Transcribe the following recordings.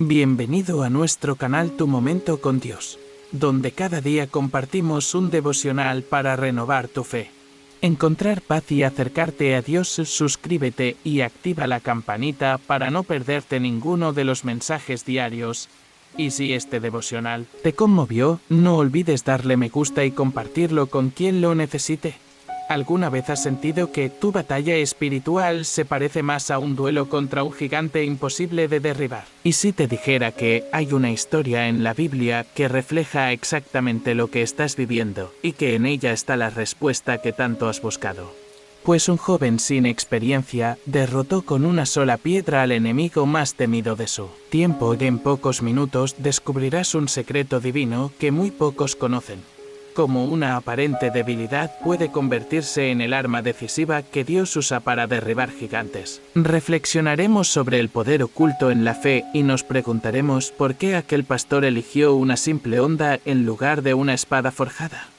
Bienvenido a nuestro canal Tu Momento con Dios, donde cada día compartimos un devocional para renovar tu fe. Encontrar paz y acercarte a Dios. Suscríbete y activa la campanita para no perderte ninguno de los mensajes diarios. Y si este devocional te conmovió, no olvides darle me gusta y compartirlo con quien lo necesite. ¿Alguna vez has sentido que tu batalla espiritual se parece más a un duelo contra un gigante imposible de derribar? ¿Y si te dijera que hay una historia en la Biblia que refleja exactamente lo que estás viviendo y que en ella está la respuesta que tanto has buscado? Pues un joven sin experiencia derrotó con una sola piedra al enemigo más temido de su tiempo y en pocos minutos descubrirás un secreto divino que muy pocos conocen. Cómo una aparente debilidad puede convertirse en el arma decisiva que Dios usa para derribar gigantes. Reflexionaremos sobre el poder oculto en la fe y nos preguntaremos por qué aquel pastor eligió una simple honda en lugar de una espada forjada.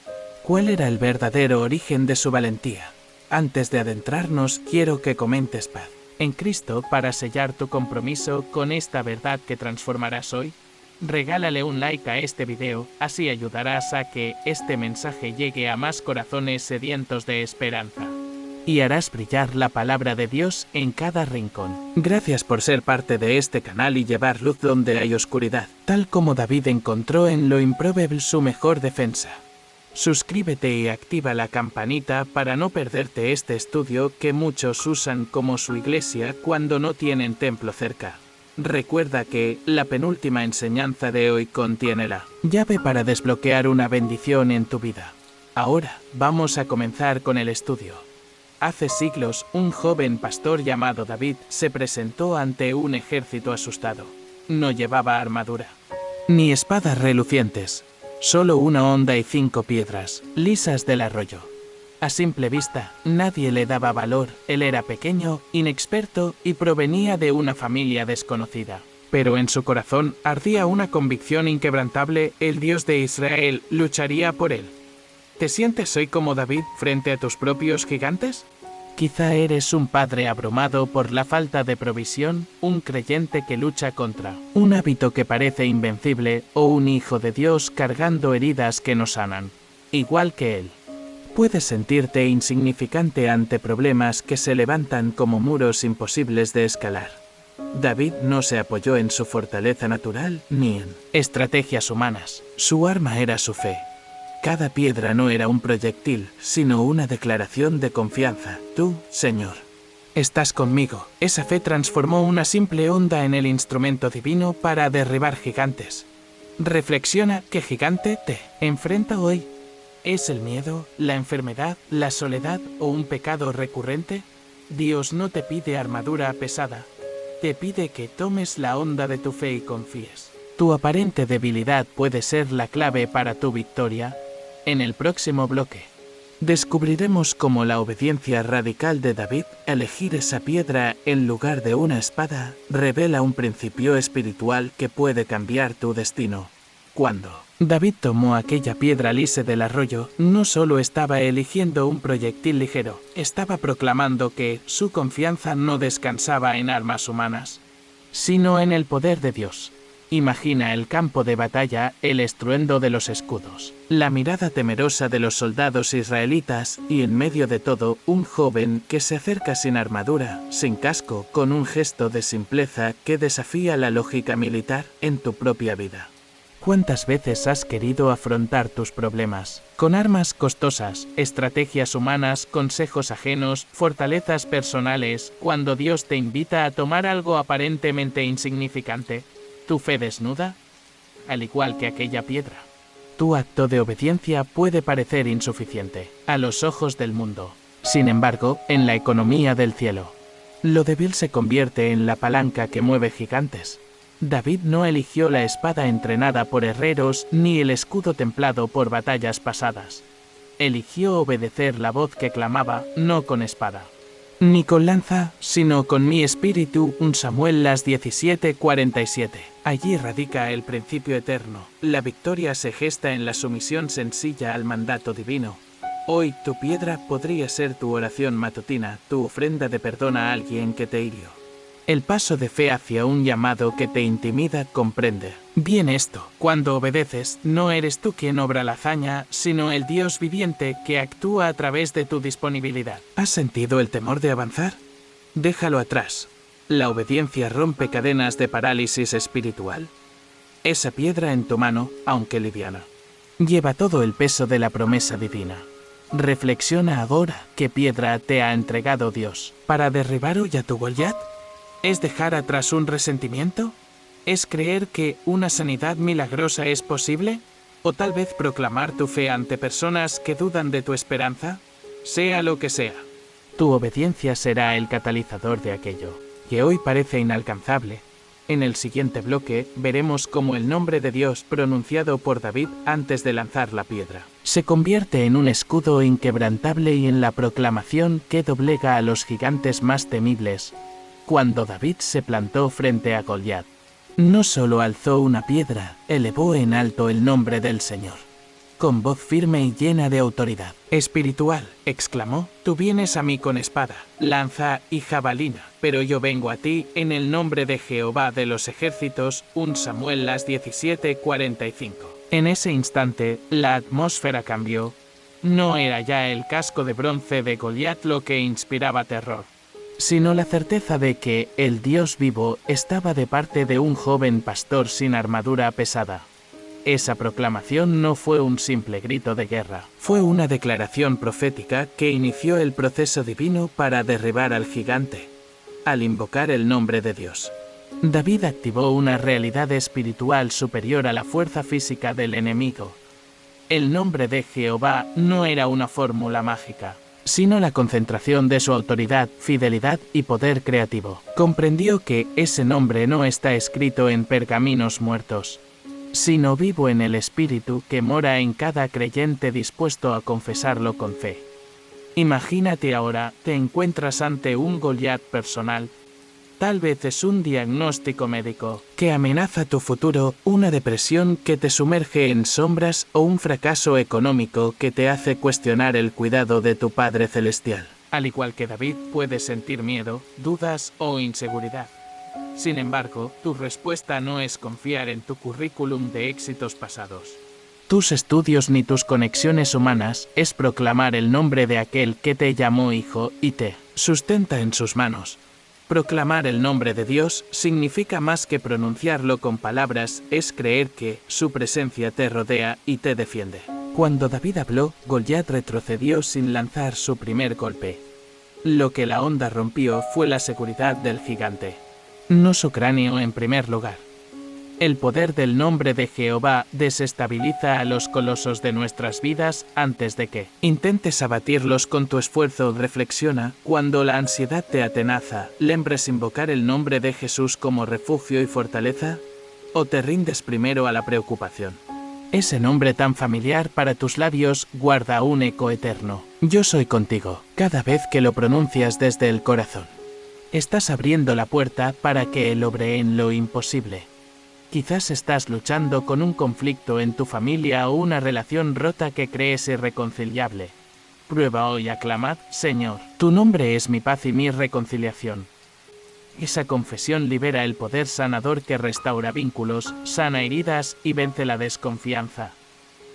¿Cuál era el verdadero origen de su valentía? Antes de adentrarnos, quiero que comentes paz en Cristo para sellar tu compromiso con esta verdad que transformarás hoy. Regálale un like a este video, así ayudarás a que este mensaje llegue a más corazones sedientos de esperanza. Y harás brillar la palabra de Dios en cada rincón. Gracias por ser parte de este canal y llevar luz donde hay oscuridad, tal como David encontró en lo improbable su mejor defensa. Suscríbete y activa la campanita para no perderte este estudio que muchos usan como su iglesia cuando no tienen templo cerca. Recuerda que la penúltima enseñanza de hoy contiene la llave para desbloquear una bendición en tu vida. Ahora, vamos a comenzar con el estudio. Hace siglos, un joven pastor llamado David se presentó ante un ejército asustado. No llevaba armadura, ni espadas relucientes, solo una honda y 5 piedras, lisas del arroyo. A simple vista, nadie le daba valor. Él era pequeño, inexperto y provenía de una familia desconocida. Pero en su corazón ardía una convicción inquebrantable: el Dios de Israel lucharía por él. ¿Te sientes hoy como David frente a tus propios gigantes? Quizá eres un padre abrumado por la falta de provisión, un creyente que lucha contra un hábito que parece invencible, o un hijo de Dios cargando heridas que no sanan, igual que él. Puedes sentirte insignificante ante problemas que se levantan como muros imposibles de escalar. David no se apoyó en su fortaleza natural ni en estrategias humanas. Su arma era su fe. Cada piedra no era un proyectil, sino una declaración de confianza. Tú, Señor, estás conmigo. Esa fe transformó una simple honda en el instrumento divino para derribar gigantes. Reflexiona: ¿qué gigante te enfrenta hoy? ¿Es el miedo, la enfermedad, la soledad o un pecado recurrente? Dios no te pide armadura pesada. Te pide que tomes la honda de tu fe y confíes. Tu aparente debilidad puede ser la clave para tu victoria. En el próximo bloque, descubriremos cómo la obediencia radical de David, elegir esa piedra en lugar de una espada, revela un principio espiritual que puede cambiar tu destino. Cuando David tomó aquella piedra lisa del arroyo, no solo estaba eligiendo un proyectil ligero, estaba proclamando que su confianza no descansaba en armas humanas, sino en el poder de Dios. Imagina el campo de batalla, el estruendo de los escudos, la mirada temerosa de los soldados israelitas y en medio de todo, un joven que se acerca sin armadura, sin casco, con un gesto de simpleza que desafía la lógica militar en tu propia vida. ¿Cuántas veces has querido afrontar tus problemas con armas costosas, estrategias humanas, consejos ajenos, fortalezas personales, cuando Dios te invita a tomar algo aparentemente insignificante? ¿Tu fe desnuda? Al igual que aquella piedra, tu acto de obediencia puede parecer insuficiente a los ojos del mundo. Sin embargo, en la economía del cielo, lo débil se convierte en la palanca que mueve gigantes. David no eligió la espada entrenada por herreros ni el escudo templado por batallas pasadas. Eligió obedecer la voz que clamaba: no con espada, ni con lanza, sino con mi espíritu. 1 Samuel 17:47. Allí radica el principio eterno. La victoria se gesta en la sumisión sencilla al mandato divino. Hoy tu piedra podría ser tu oración matutina, tu ofrenda de perdón a alguien que te hirió. El paso de fe hacia un llamado que te intimida comprende bien esto. Cuando obedeces, no eres tú quien obra la hazaña, sino el Dios viviente que actúa a través de tu disponibilidad. ¿Has sentido el temor de avanzar? Déjalo atrás. La obediencia rompe cadenas de parálisis espiritual. Esa piedra en tu mano, aunque liviana, lleva todo el peso de la promesa divina. Reflexiona ahora qué piedra te ha entregado Dios. ¿Para derribar hoy a tu Goliat? ¿Es dejar atrás un resentimiento? ¿Es creer que una sanidad milagrosa es posible? ¿O tal vez proclamar tu fe ante personas que dudan de tu esperanza? Sea lo que sea, tu obediencia será el catalizador de aquello que hoy parece inalcanzable. En el siguiente bloque veremos cómo el nombre de Dios pronunciado por David antes de lanzar la piedra se convierte en un escudo inquebrantable y en la proclamación que doblega a los gigantes más temibles. Cuando David se plantó frente a Goliat, no solo alzó una piedra, elevó en alto el nombre del Señor. Con voz firme y llena de autoridad espiritual, exclamó: Tú vienes a mí con espada, lanza y jabalina, pero yo vengo a ti en el nombre de Jehová de los ejércitos. 1 Samuel 17:45. En ese instante, la atmósfera cambió. No era ya el casco de bronce de Goliat lo que inspiraba terror, sino la certeza de que el Dios vivo estaba de parte de un joven pastor sin armadura pesada. Esa proclamación no fue un simple grito de guerra, fue una declaración profética que inició el proceso divino para derribar al gigante. Al invocar el nombre de Dios, David activó una realidad espiritual superior a la fuerza física del enemigo. El nombre de Jehová no era una fórmula mágica, sino la concentración de su autoridad, fidelidad y poder creativo. Comprendió que ese nombre no está escrito en pergaminos muertos, sino vivo en el Espíritu que mora en cada creyente dispuesto a confesarlo con fe. Imagínate ahora, te encuentras ante un Goliat personal. Tal vez es un diagnóstico médico que amenaza tu futuro, una depresión que te sumerge en sombras o un fracaso económico que te hace cuestionar el cuidado de tu Padre Celestial. Al igual que David, puedes sentir miedo, dudas o inseguridad. Sin embargo, tu respuesta no es confiar en tu currículum de éxitos pasados, tus estudios ni tus conexiones humanas, es proclamar el nombre de aquel que te llamó hijo y te sustenta en sus manos. Proclamar el nombre de Dios significa más que pronunciarlo con palabras, es creer que su presencia te rodea y te defiende. Cuando David habló, Goliat retrocedió sin lanzar su primer golpe. Lo que la onda rompió fue la seguridad del gigante, no su cráneo en primer lugar. El poder del nombre de Jehová desestabiliza a los colosos de nuestras vidas antes de que intentes abatirlos con tu esfuerzo. Reflexiona, cuando la ansiedad te atenaza, ¿lembres invocar el nombre de Jesús como refugio y fortaleza? ¿O te rindes primero a la preocupación? Ese nombre tan familiar para tus labios guarda un eco eterno. Yo soy contigo, cada vez que lo pronuncias desde el corazón. Estás abriendo la puerta para que Él obre en lo imposible. Quizás estás luchando con un conflicto en tu familia o una relación rota que crees irreconciliable. Prueba hoy a clamar: Señor, tu nombre es mi paz y mi reconciliación. Esa confesión libera el poder sanador que restaura vínculos, sana heridas y vence la desconfianza.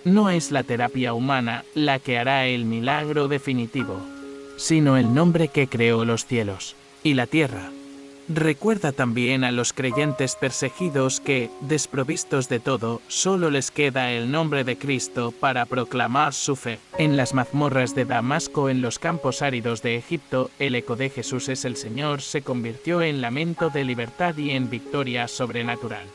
No es la terapia humana la que hará el milagro definitivo, sino el nombre que creó los cielos y la tierra. Recuerda también a los creyentes perseguidos que, desprovistos de todo, solo les queda el nombre de Cristo para proclamar su fe. En las mazmorras de Damasco, en los campos áridos de Egipto, el eco de Jesús es el Señor se convirtió en lamento de libertad y en victoria sobrenatural.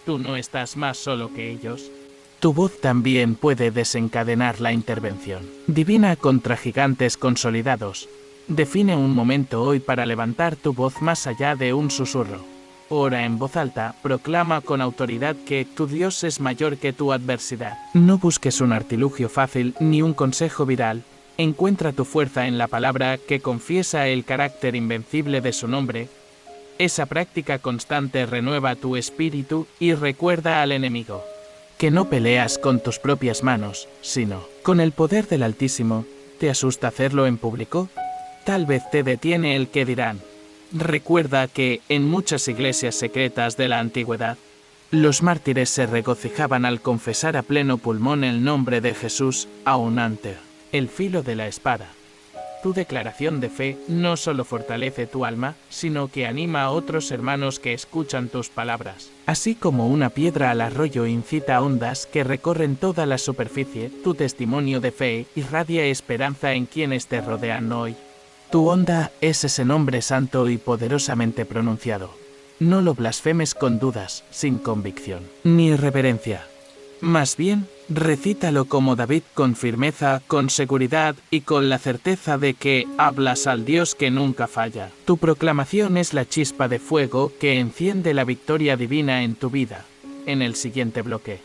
Tú no estás más solo que ellos. Tu voz también puede desencadenar la intervención divina contra gigantes consolidados. Define un momento hoy para levantar tu voz más allá de un susurro. Ora en voz alta, proclama con autoridad que tu Dios es mayor que tu adversidad. No busques un artilugio fácil ni un consejo viral. Encuentra tu fuerza en la palabra que confiesa el carácter invencible de su nombre. Esa práctica constante renueva tu espíritu y recuerda al enemigo que no peleas con tus propias manos, sino con el poder del Altísimo. ¿Te asusta hacerlo en público? Tal vez te detiene el que dirán. Recuerda que, en muchas iglesias secretas de la antigüedad, los mártires se regocijaban al confesar a pleno pulmón el nombre de Jesús, aun ante el filo de la espada. Tu declaración de fe no solo fortalece tu alma, sino que anima a otros hermanos que escuchan tus palabras. Así como una piedra al arroyo incita ondas que recorren toda la superficie, tu testimonio de fe irradia esperanza en quienes te rodean hoy. Tu onda es ese nombre santo y poderosamente pronunciado. No lo blasfemes con dudas, sin convicción, ni reverencia. Más bien, recítalo como David con firmeza, con seguridad y con la certeza de que hablas al Dios que nunca falla. Tu proclamación es la chispa de fuego que enciende la victoria divina en tu vida. En el siguiente bloque,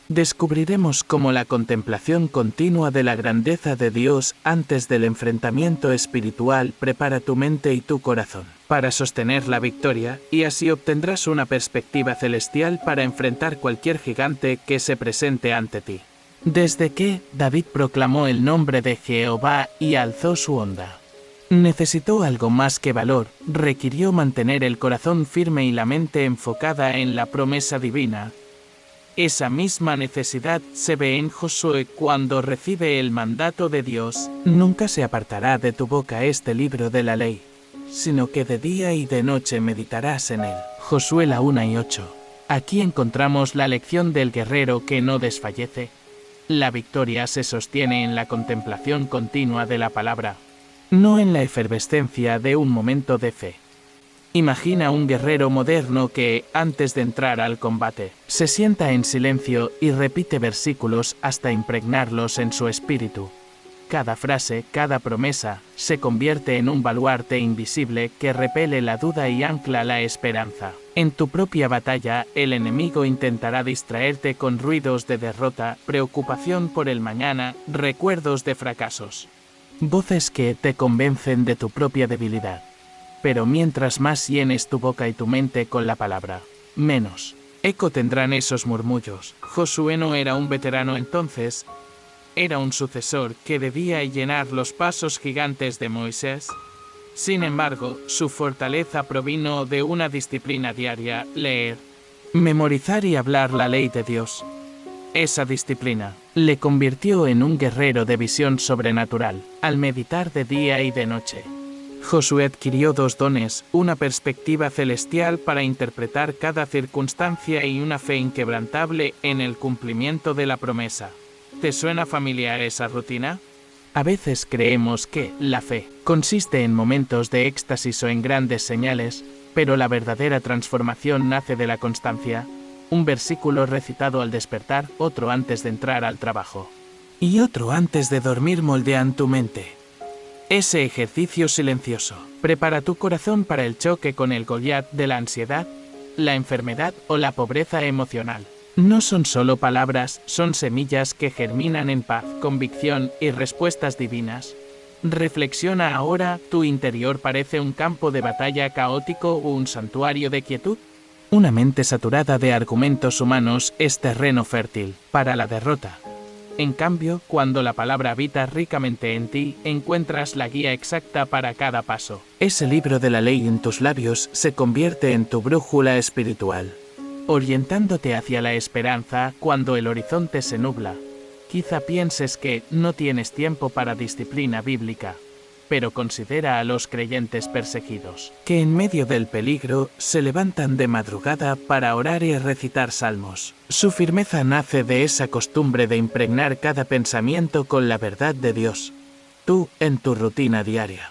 descubriremos cómo la contemplación continua de la grandeza de Dios antes del enfrentamiento espiritual prepara tu mente y tu corazón para sostener la victoria, y así obtendrás una perspectiva celestial para enfrentar cualquier gigante que se presente ante ti. Desde que David proclamó el nombre de Jehová y alzó su onda, necesitó algo más que valor, requirió mantener el corazón firme y la mente enfocada en la promesa divina. Esa misma necesidad se ve en Josué cuando recibe el mandato de Dios: nunca se apartará de tu boca este libro de la ley, sino que de día y de noche meditarás en él. Josué 1:8. Aquí encontramos la lección del guerrero que no desfallece. La victoria se sostiene en la contemplación continua de la palabra, no en la efervescencia de un momento de fe. Imagina un guerrero moderno que, antes de entrar al combate, se sienta en silencio y repite versículos hasta impregnarlos en su espíritu. Cada frase, cada promesa, se convierte en un baluarte invisible que repele la duda y ancla la esperanza. En tu propia batalla, el enemigo intentará distraerte con ruidos de derrota, preocupación por el mañana, recuerdos de fracasos, voces que te convencen de tu propia debilidad. Pero mientras más llenes tu boca y tu mente con la palabra, menos eco tendrán esos murmullos. Josué no era un veterano entonces, era un sucesor que debía llenar los pasos gigantes de Moisés. Sin embargo, su fortaleza provino de una disciplina diaria: leer, memorizar y hablar la ley de Dios. Esa disciplina le convirtió en un guerrero de visión sobrenatural, al meditar de día y de noche. Josué adquirió dos dones: una perspectiva celestial para interpretar cada circunstancia y una fe inquebrantable en el cumplimiento de la promesa. ¿Te suena familiar esa rutina? A veces creemos que la fe consiste en momentos de éxtasis o en grandes señales, pero la verdadera transformación nace de la constancia. Un versículo recitado al despertar, otro antes de entrar al trabajo, y otro antes de dormir moldean tu mente. Ese ejercicio silencioso prepara tu corazón para el choque con el Goliat de la ansiedad, la enfermedad o la pobreza emocional. No son solo palabras, son semillas que germinan en paz, convicción y respuestas divinas. Reflexiona ahora: ¿tu interior parece un campo de batalla caótico o un santuario de quietud? Una mente saturada de argumentos humanos es terreno fértil para la derrota. En cambio, cuando la palabra habita ricamente en ti, encuentras la guía exacta para cada paso. Ese libro de la ley en tus labios se convierte en tu brújula espiritual, orientándote hacia la esperanza cuando el horizonte se nubla. Quizá pienses que no tienes tiempo para disciplina bíblica, pero considera a los creyentes perseguidos, que en medio del peligro se levantan de madrugada para orar y recitar salmos. Su firmeza nace de esa costumbre de impregnar cada pensamiento con la verdad de Dios. Tú, en tu rutina diaria,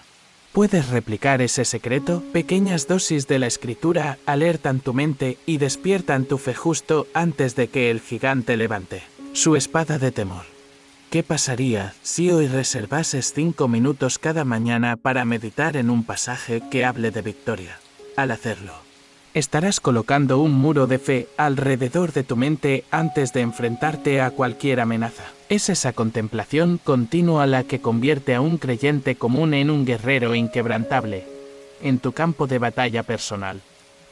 ¿puedes replicar ese secreto? Pequeñas dosis de la Escritura alertan tu mente y despiertan tu fe justo antes de que el gigante levante su espada de temor. ¿Qué pasaría si hoy reservases 5 minutos cada mañana para meditar en un pasaje que hable de victoria? Al hacerlo, estarás colocando un muro de fe alrededor de tu mente antes de enfrentarte a cualquier amenaza. Es esa contemplación continua la que convierte a un creyente común en un guerrero inquebrantable en tu campo de batalla personal.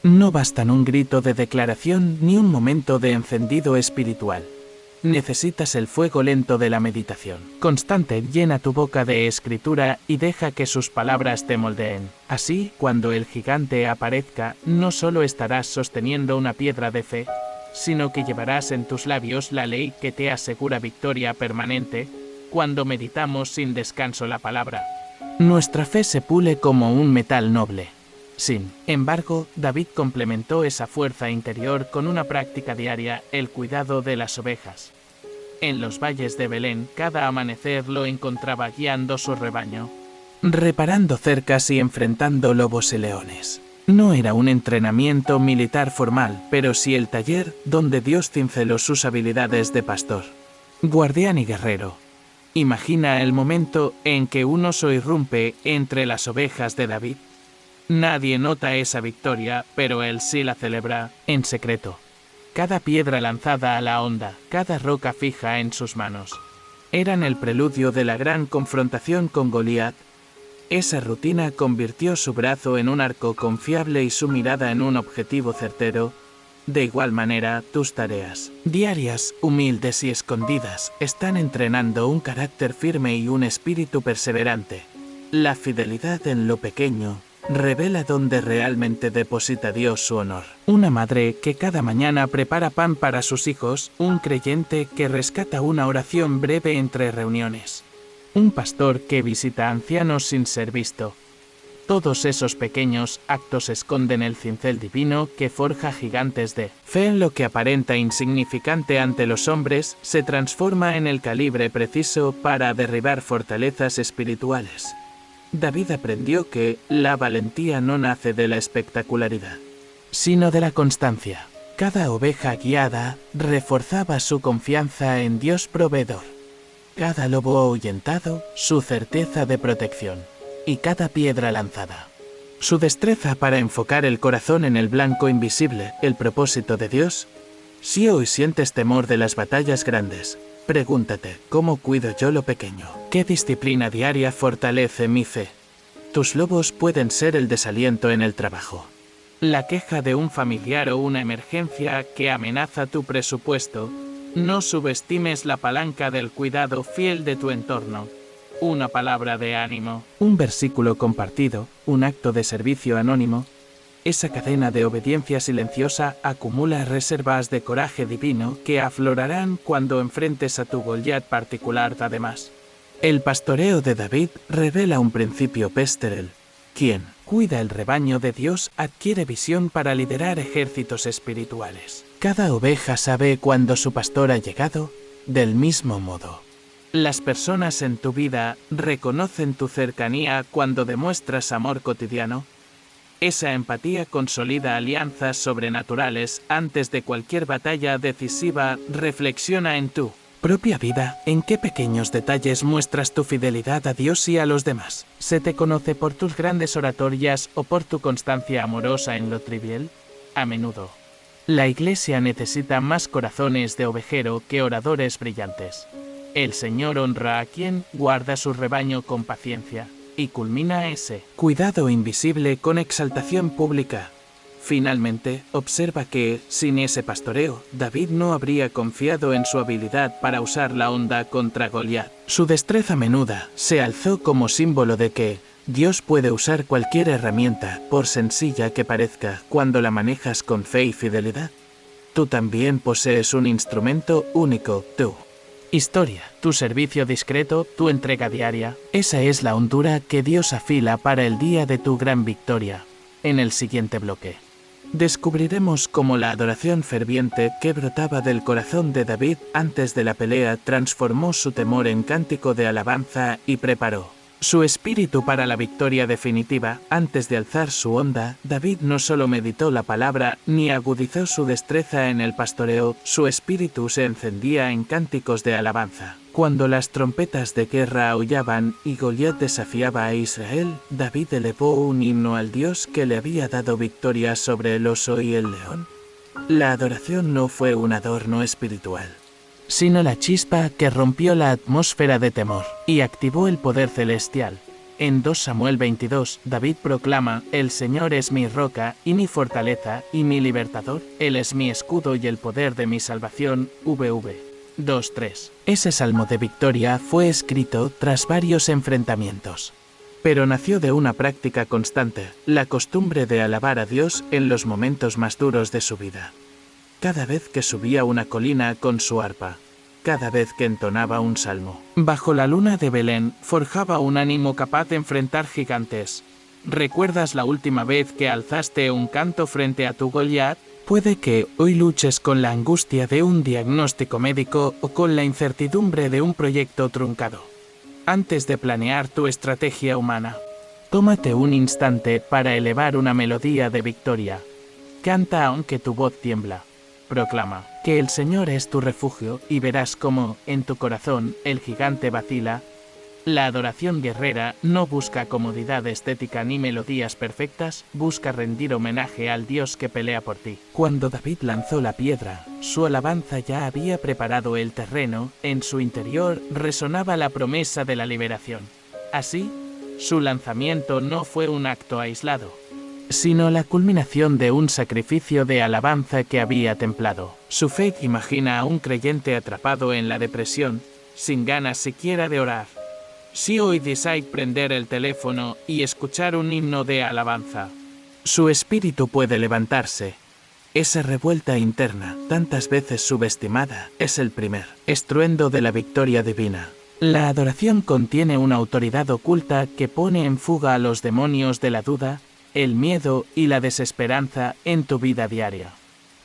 No bastan un grito de declaración ni un momento de encendido espiritual. Necesitas el fuego lento de la meditación constante. Llena tu boca de escritura y deja que sus palabras te moldeen. Así, cuando el gigante aparezca, no solo estarás sosteniendo una piedra de fe, sino que llevarás en tus labios la ley que te asegura victoria permanente cuando meditamos sin descanso la palabra. Nuestra fe se pule como un metal noble. Sin embargo, David complementó esa fuerza interior con una práctica diaria, el cuidado de las ovejas. En los valles de Belén, cada amanecer lo encontraba guiando su rebaño, reparando cercas y enfrentando lobos y leones. No era un entrenamiento militar formal, pero sí el taller donde Dios cinceló sus habilidades de pastor, guardián y guerrero. Imagina el momento en que un oso irrumpe entre las ovejas de David. Nadie nota esa victoria, pero él sí la celebra en secreto. Cada piedra lanzada a la honda, cada roca fija en sus manos, eran el preludio de la gran confrontación con Goliat. Esa rutina convirtió su brazo en un arco confiable y su mirada en un objetivo certero. De igual manera, tus tareas diarias, humildes y escondidas, están entrenando un carácter firme y un espíritu perseverante. La fidelidad en lo pequeño revela dónde realmente deposita Dios su honor. Una madre que cada mañana prepara pan para sus hijos, un creyente que rescata una oración breve entre reuniones, un pastor que visita a ancianos sin ser visto. Todos esos pequeños actos esconden el cincel divino que forja gigantes de fe. En lo que aparenta insignificante ante los hombres, se transforma en el calibre preciso para derribar fortalezas espirituales. David aprendió que la valentía no nace de la espectacularidad, sino de la constancia. Cada oveja guiada reforzaba su confianza en Dios proveedor. Cada lobo ahuyentado, su certeza de protección. Y cada piedra lanzada, su destreza para enfocar el corazón en el blanco invisible, el propósito de Dios. Si hoy sientes temor de las batallas grandes, pregúntate, ¿cómo cuido yo lo pequeño? ¿Qué disciplina diaria fortalece mi fe? Tus lobos pueden ser el desaliento en el trabajo, la queja de un familiar o una emergencia que amenaza tu presupuesto. No subestimes la palanca del cuidado fiel de tu entorno. Una palabra de ánimo, un versículo compartido, un acto de servicio anónimo. Esa cadena de obediencia silenciosa acumula reservas de coraje divino que aflorarán cuando enfrentes a tu Goliat particular. Además, el pastoreo de David revela un principio pastoral. Quien cuida el rebaño de Dios adquiere visión para liderar ejércitos espirituales. Cada oveja sabe cuándo su pastor ha llegado. Del mismo modo, las personas en tu vida reconocen tu cercanía cuando demuestras amor cotidiano. Esa empatía consolida alianzas sobrenaturales antes de cualquier batalla decisiva. Reflexiona en tu propia vida, en qué pequeños detalles muestras tu fidelidad a Dios y a los demás. ¿Se te conoce por tus grandes oratorias o por tu constancia amorosa en lo trivial? A menudo, la Iglesia necesita más corazones de ovejero que oradores brillantes. El Señor honra a quien guarda su rebaño con paciencia, y culmina ese cuidado invisible con exaltación pública. Finalmente, observa que, sin ese pastoreo, David no habría confiado en su habilidad para usar la honda contra Goliat. Su destreza menuda se alzó como símbolo de que Dios puede usar cualquier herramienta, por sencilla que parezca, cuando la manejas con fe y fidelidad. Tú también posees un instrumento único, tú. Historia, tu servicio discreto, tu entrega diaria. Esa es la hondura que Dios afila para el día de tu gran victoria. En el siguiente bloque, descubriremos cómo la adoración ferviente que brotaba del corazón de David antes de la pelea transformó su temor en cántico de alabanza y preparó su espíritu para la victoria definitiva. Antes de alzar su honda, David no solo meditó la palabra, ni agudizó su destreza en el pastoreo, su espíritu se encendía en cánticos de alabanza. Cuando las trompetas de guerra aullaban y Goliat desafiaba a Israel, David elevó un himno al Dios que le había dado victoria sobre el oso y el león. La adoración no fue un adorno espiritual, sino la chispa que rompió la atmósfera de temor y activó el poder celestial. En 2 Samuel 22, David proclama: «El Señor es mi roca y mi fortaleza y mi libertador, Él es mi escudo y el poder de mi salvación». 2:3. Ese salmo de victoria fue escrito tras varios enfrentamientos, pero nació de una práctica constante, la costumbre de alabar a Dios en los momentos más duros de su vida. Cada vez que subía una colina con su arpa, cada vez que entonaba un salmo, bajo la luna de Belén, forjaba un ánimo capaz de enfrentar gigantes. ¿Recuerdas la última vez que alzaste un canto frente a tu Goliat? Puede que hoy luches con la angustia de un diagnóstico médico o con la incertidumbre de un proyecto truncado. Antes de planear tu estrategia humana, tómate un instante para elevar una melodía de victoria. Canta aunque tu voz tiembla. Proclama que el Señor es tu refugio y verás cómo, en tu corazón, el gigante vacila. La adoración guerrera no busca comodidad estética ni melodías perfectas, busca rendir homenaje al Dios que pelea por ti. Cuando David lanzó la piedra, su alabanza ya había preparado el terreno, en su interior resonaba la promesa de la liberación. Así, su lanzamiento no fue un acto aislado, sino la culminación de un sacrificio de alabanza que había templado. Su fe imagina a un creyente atrapado en la depresión, sin ganas siquiera de orar. Si hoy decide prender el teléfono y escuchar un himno de alabanza, su espíritu puede levantarse. Esa revuelta interna, tantas veces subestimada, es el primer estruendo de la victoria divina. La adoración contiene una autoridad oculta que pone en fuga a los demonios de la duda, el miedo y la desesperanza en tu vida diaria.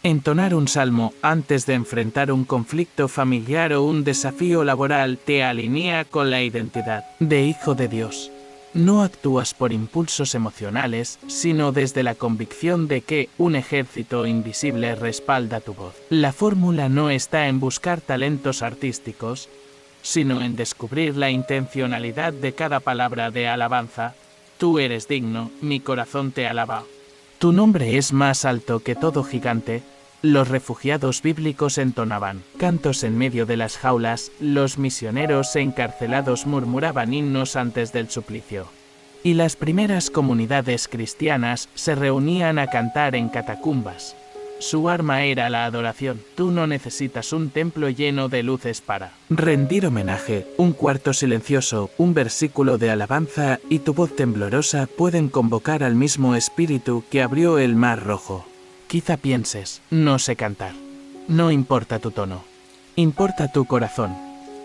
Entonar un salmo antes de enfrentar un conflicto familiar o un desafío laboral te alinea con la identidad de hijo de Dios. No actúas por impulsos emocionales, sino desde la convicción de que un ejército invisible respalda tu voz. La fórmula no está en buscar talentos artísticos, sino en descubrir la intencionalidad de cada palabra de alabanza. Tú eres digno, mi corazón te alaba. Tu nombre es más alto que todo gigante. Los refugiados bíblicos entonaban cantos en medio de las jaulas, los misioneros encarcelados murmuraban himnos antes del suplicio. Y las primeras comunidades cristianas se reunían a cantar en catacumbas. Su arma era la adoración. Tú no necesitas un templo lleno de luces para rendir homenaje. Un cuarto silencioso, un versículo de alabanza y tu voz temblorosa pueden convocar al mismo espíritu que abrió el mar rojo. Quizá pienses, no sé cantar. No importa tu tono. Importa tu corazón.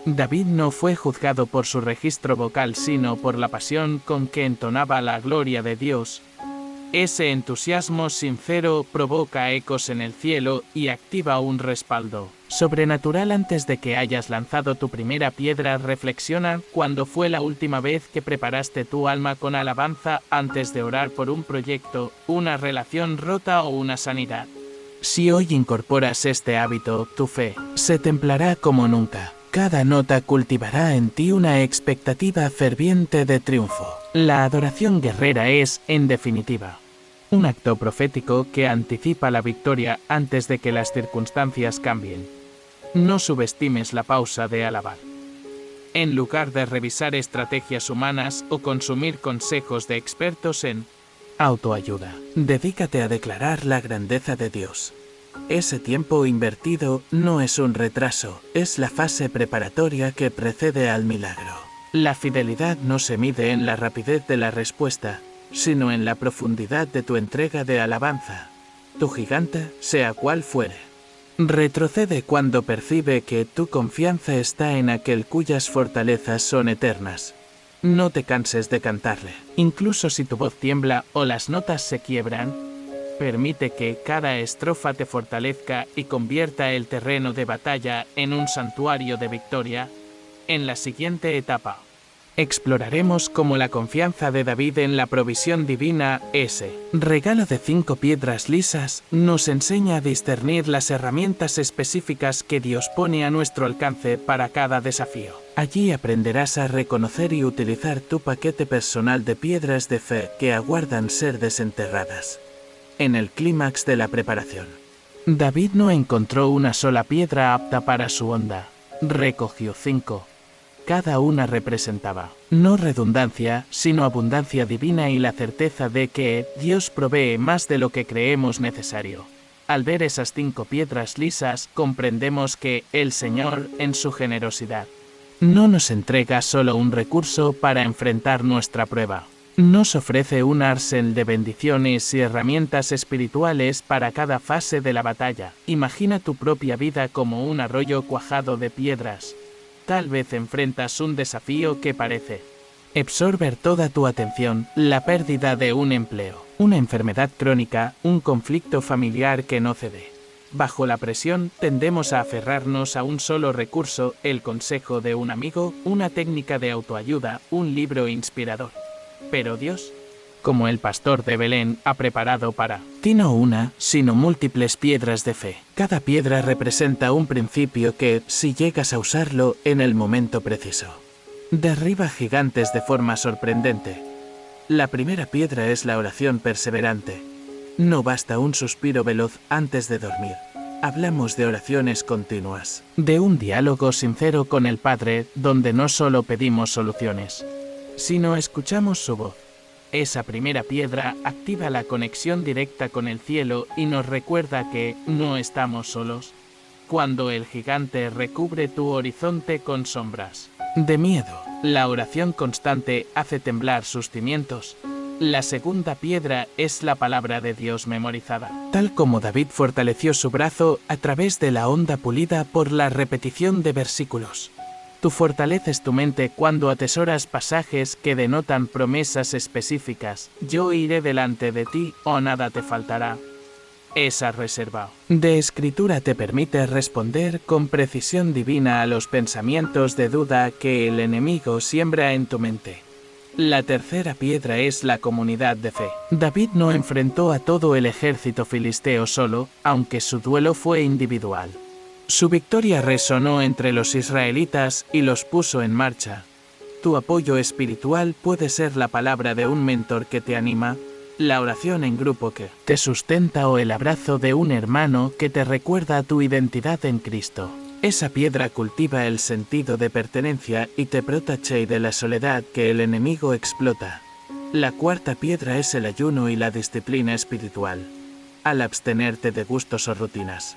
David no fue juzgado por su registro vocal sino por la pasión con que entonaba la gloria de Dios. Ese entusiasmo sincero provoca ecos en el cielo y activa un respaldo sobrenatural antes de que hayas lanzado tu primera piedra. Reflexiona cuándo fue la última vez que preparaste tu alma con alabanza antes de orar por un proyecto, una relación rota o una sanidad. Si hoy incorporas este hábito, tu fe se templará como nunca. Cada nota cultivará en ti una expectativa ferviente de triunfo. La adoración guerrera es, en definitiva, un acto profético que anticipa la victoria antes de que las circunstancias cambien. No subestimes la pausa de alabar. En lugar de revisar estrategias humanas o consumir consejos de expertos en autoayuda, dedícate a declarar la grandeza de Dios. Ese tiempo invertido no es un retraso, es la fase preparatoria que precede al milagro. La fidelidad no se mide en la rapidez de la respuesta, sino en la profundidad de tu entrega de alabanza. Tu gigante, sea cual fuere, retrocede cuando percibe que tu confianza está en aquel cuyas fortalezas son eternas. No te canses de cantarle, incluso si tu voz tiembla o las notas se quiebran. Permite que cada estrofa te fortalezca y convierta el terreno de batalla en un santuario de victoria. En la siguiente etapa, exploraremos cómo la confianza de David en la provisión divina, ese regalo de 5 piedras lisas, nos enseña a discernir las herramientas específicas que Dios pone a nuestro alcance para cada desafío. Allí aprenderás a reconocer y utilizar tu paquete personal de piedras de fe que aguardan ser desenterradas. En el clímax de la preparación, David no encontró una sola piedra apta para su onda. Recogió 5. Cada una representaba, no redundancia, sino abundancia divina y la certeza de que Dios provee más de lo que creemos necesario. Al ver esas 5 piedras lisas, comprendemos que el Señor, en su generosidad, no nos entrega solo un recurso para enfrentar nuestra prueba. Nos ofrece un arsenal de bendiciones y herramientas espirituales para cada fase de la batalla. Imagina tu propia vida como un arroyo cuajado de piedras. Tal vez enfrentas un desafío que parece absorber toda tu atención, la pérdida de un empleo, una enfermedad crónica, un conflicto familiar que no cede. Bajo la presión, tendemos a aferrarnos a un solo recurso, el consejo de un amigo, una técnica de autoayuda, un libro inspirador. Pero Dios, como el pastor de Belén, ha preparado para ti no una, sino múltiples piedras de fe. Cada piedra representa un principio que, si llegas a usarlo en el momento preciso, derriba gigantes de forma sorprendente. La primera piedra es la oración perseverante. No basta un suspiro veloz antes de dormir. Hablamos de oraciones continuas, de un diálogo sincero con el Padre, donde no solo pedimos soluciones, sino escuchamos su voz. Esa primera piedra activa la conexión directa con el cielo y nos recuerda que no estamos solos. Cuando el gigante recubre tu horizonte con sombras de miedo, la oración constante hace temblar sus cimientos. La segunda piedra es la palabra de Dios memorizada. Tal como David fortaleció su brazo a través de la onda pulida por la repetición de versículos. Tú fortaleces tu mente cuando atesoras pasajes que denotan promesas específicas. Yo iré delante de ti, o nada te faltará. Esa reserva de escritura te permite responder con precisión divina a los pensamientos de duda que el enemigo siembra en tu mente. La tercera piedra es la comunidad de fe. David no enfrentó a todo el ejército filisteo solo, aunque su duelo fue individual. Su victoria resonó entre los israelitas y los puso en marcha. Tu apoyo espiritual puede ser la palabra de un mentor que te anima, la oración en grupo que te sustenta o el abrazo de un hermano que te recuerda tu identidad en Cristo. Esa piedra cultiva el sentido de pertenencia y te protege de la soledad que el enemigo explota. La cuarta piedra es el ayuno y la disciplina espiritual. Al abstenerte de gustos o rutinas,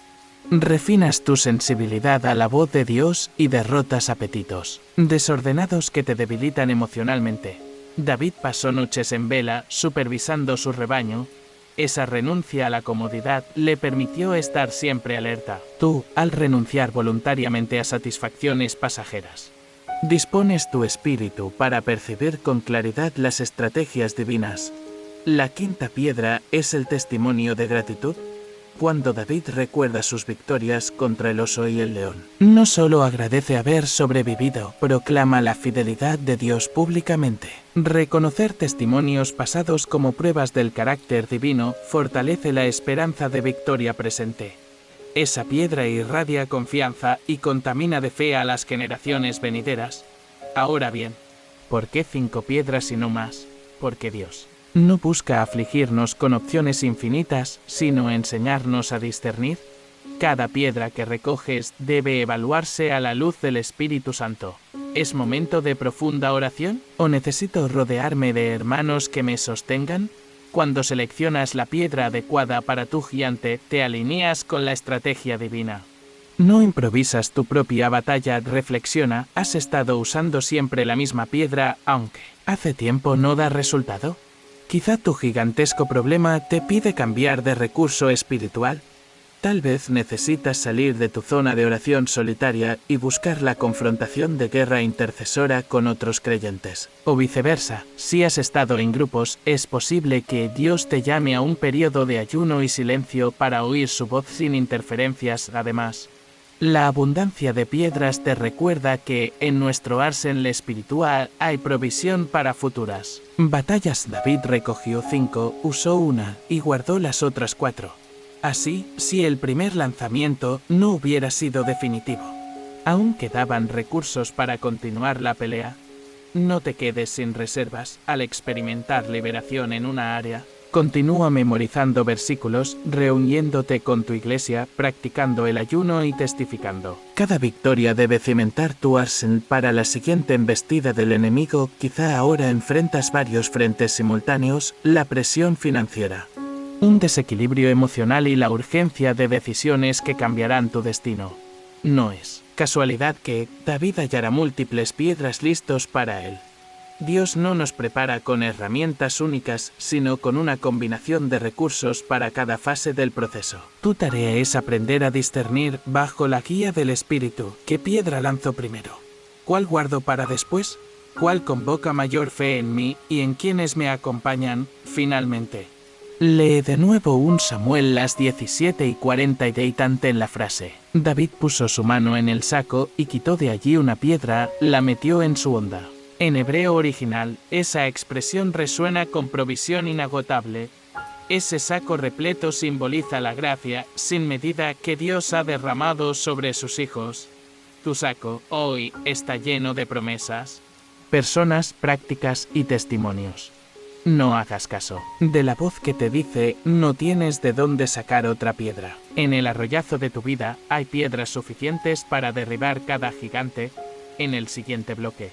refinas tu sensibilidad a la voz de Dios y derrotas apetitos desordenados que te debilitan emocionalmente. David pasó noches en vela, supervisando su rebaño. Esa renuncia a la comodidad le permitió estar siempre alerta. Tú, al renunciar voluntariamente a satisfacciones pasajeras, dispones tu espíritu para percibir con claridad las estrategias divinas. La quinta piedra es el testimonio de gratitud. Cuando David recuerda sus victorias contra el oso y el león, no solo agradece haber sobrevivido, proclama la fidelidad de Dios públicamente. Reconocer testimonios pasados como pruebas del carácter divino fortalece la esperanza de victoria presente. Esa piedra irradia confianza y contamina de fe a las generaciones venideras. Ahora bien, ¿por qué 5 piedras y no más? Porque Dios no busca afligirnos con opciones infinitas, sino enseñarnos a discernir. Cada piedra que recoges debe evaluarse a la luz del Espíritu Santo. ¿Es momento de profunda oración? ¿O necesito rodearme de hermanos que me sostengan? Cuando seleccionas la piedra adecuada para tu gigante, te alineas con la estrategia divina. No improvisas tu propia batalla, reflexiona, ¿has estado usando siempre la misma piedra, aunque hace tiempo no da resultado? Quizá tu gigantesco problema te pide cambiar de recurso espiritual. Tal vez necesitas salir de tu zona de oración solitaria y buscar la confrontación de guerra intercesora con otros creyentes. O viceversa, si has estado en grupos, es posible que Dios te llame a un periodo de ayuno y silencio para oír su voz sin interferencias. Además, la abundancia de piedras te recuerda que en nuestro arsenal espiritual hay provisión para futuras batallas. David recogió 5, usó una y guardó las otras 4. Así, si el primer lanzamiento no hubiera sido definitivo, aún quedaban recursos para continuar la pelea. No te quedes sin reservas. Al experimentar liberación en una área, continúa memorizando versículos, reuniéndote con tu iglesia, practicando el ayuno y testificando. Cada victoria debe cimentar tu arsenal para la siguiente embestida del enemigo. Quizá ahora enfrentas varios frentes simultáneos, la presión financiera, un desequilibrio emocional y la urgencia de decisiones que cambiarán tu destino. No es casualidad que David hallará múltiples piedras listos para él. Dios no nos prepara con herramientas únicas, sino con una combinación de recursos para cada fase del proceso. Tu tarea es aprender a discernir, bajo la guía del Espíritu, qué piedra lanzo primero, cuál guardo para después, cuál convoca mayor fe en mí y en quienes me acompañan, finalmente. Lee de nuevo 1 Samuel las 17:40 y tante en la frase. David puso su mano en el saco y quitó de allí una piedra, la metió en su honda. En hebreo original, esa expresión resuena con provisión inagotable. Ese saco repleto simboliza la gracia, sin medida, que Dios ha derramado sobre sus hijos. Tu saco, hoy, está lleno de promesas, personas, prácticas y testimonios. No hagas caso de la voz que te dice, no tienes de dónde sacar otra piedra. En el arroyazo de tu vida, hay piedras suficientes para derribar cada gigante. En el siguiente bloque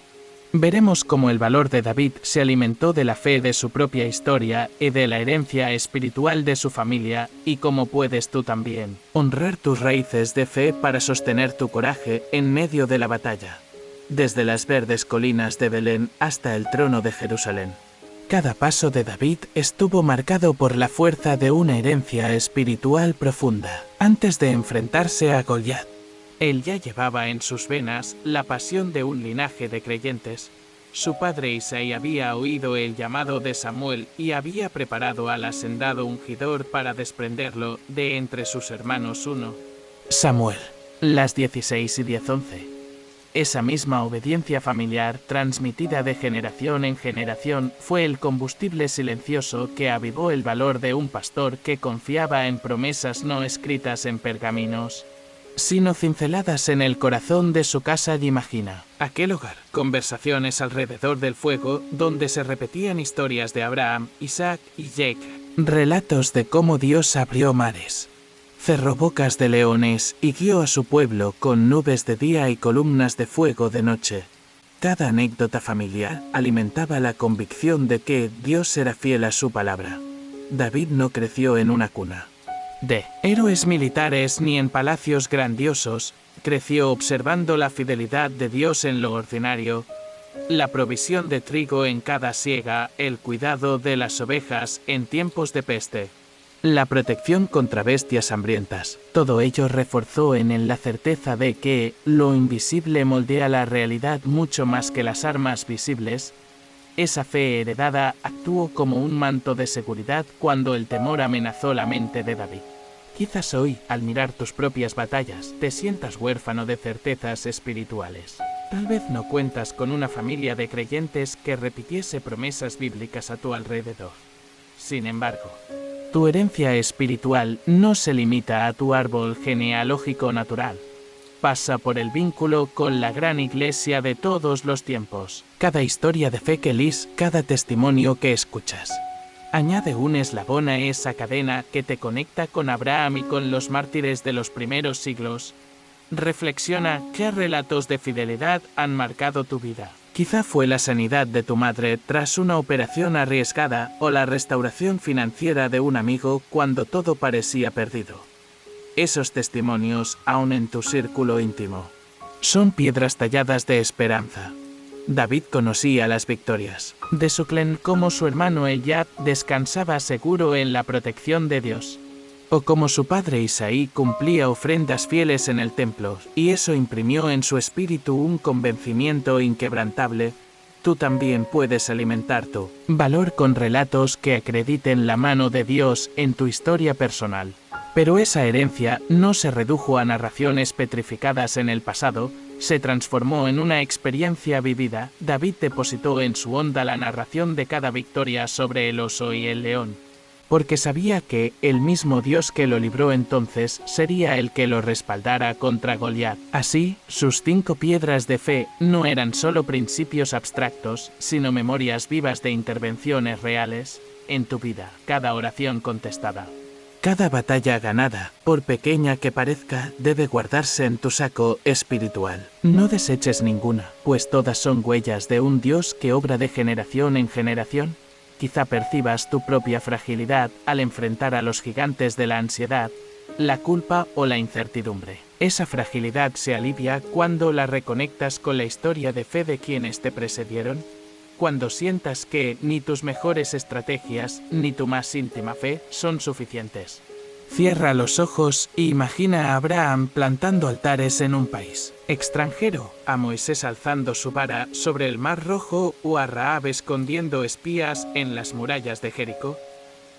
veremos cómo el valor de David se alimentó de la fe de su propia historia y de la herencia espiritual de su familia, y cómo puedes tú también honrar tus raíces de fe para sostener tu coraje en medio de la batalla. Desde las verdes colinas de Belén hasta el trono de Jerusalén. Cada paso de David estuvo marcado por la fuerza de una herencia espiritual profunda. Antes de enfrentarse a Goliat, él ya llevaba en sus venas la pasión de un linaje de creyentes. Su padre Isaí había oído el llamado de Samuel y había preparado al hacendado ungidor para desprenderlo de entre sus hermanos. 1 Samuel, las 16:10-11. Esa misma obediencia familiar, transmitida de generación en generación, fue el combustible silencioso que avivó el valor de un pastor que confiaba en promesas no escritas en pergaminos, sino cinceladas en el corazón de su casa. Y imagina aquel hogar, conversaciones alrededor del fuego, donde se repetían historias de Abraham, Isaac y Jacob, relatos de cómo Dios abrió mares, cerró bocas de leones y guió a su pueblo con nubes de día y columnas de fuego de noche. Cada anécdota familiar alimentaba la convicción de que Dios era fiel a su palabra. David no creció en una cuna de héroes militares ni en palacios grandiosos, creció observando la fidelidad de Dios en lo ordinario, la provisión de trigo en cada siega, el cuidado de las ovejas en tiempos de peste, la protección contra bestias hambrientas. Todo ello reforzó en él la certeza de que lo invisible moldea la realidad mucho más que las armas visibles. Esa fe heredada actuó como un manto de seguridad cuando el temor amenazó la mente de David. Quizás hoy, al mirar tus propias batallas, te sientas huérfano de certezas espirituales. Tal vez no cuentas con una familia de creyentes que repitiese promesas bíblicas a tu alrededor. Sin embargo, tu herencia espiritual no se limita a tu árbol genealógico natural. Pasa por el vínculo con la gran iglesia de todos los tiempos. Cada historia de fe que lees, cada testimonio que escuchas, añade un eslabón a esa cadena que te conecta con Abraham y con los mártires de los primeros siglos. Reflexiona qué relatos de fidelidad han marcado tu vida. Quizá fue la sanidad de tu madre tras una operación arriesgada o la restauración financiera de un amigo cuando todo parecía perdido. Esos testimonios, aún en tu círculo íntimo, son piedras talladas de esperanza. David conocía las victorias de su clan, como su hermano Eliab descansaba seguro en la protección de Dios, o como su padre Isaí cumplía ofrendas fieles en el templo, y eso imprimió en su espíritu un convencimiento inquebrantable. Tú también puedes alimentar tu valor con relatos que acrediten la mano de Dios en tu historia personal. Pero esa herencia no se redujo a narraciones petrificadas en el pasado, se transformó en una experiencia vivida. David depositó en su honda la narración de cada victoria sobre el oso y el león, porque sabía que el mismo Dios que lo libró entonces sería el que lo respaldara contra Goliat. Así, sus 5 piedras de fe no eran solo principios abstractos, sino memorias vivas de intervenciones reales en tu vida. Cada oración contestada, cada batalla ganada, por pequeña que parezca, debe guardarse en tu saco espiritual. No deseches ninguna, pues todas son huellas de un Dios que obra de generación en generación. quizá percibas tu propia fragilidad al enfrentar a los gigantes de la ansiedad, la culpa o la incertidumbre. Esa fragilidad se alivia cuando la reconectas con la historia de fe de quienes te precedieron, cuando sientas que ni tus mejores estrategias ni tu más íntima fe son suficientes. Cierra los ojos e imagina a Abraham plantando altares en un país extranjero, a Moisés alzando su vara sobre el Mar Rojo o a Rahab escondiendo espías en las murallas de Jericó.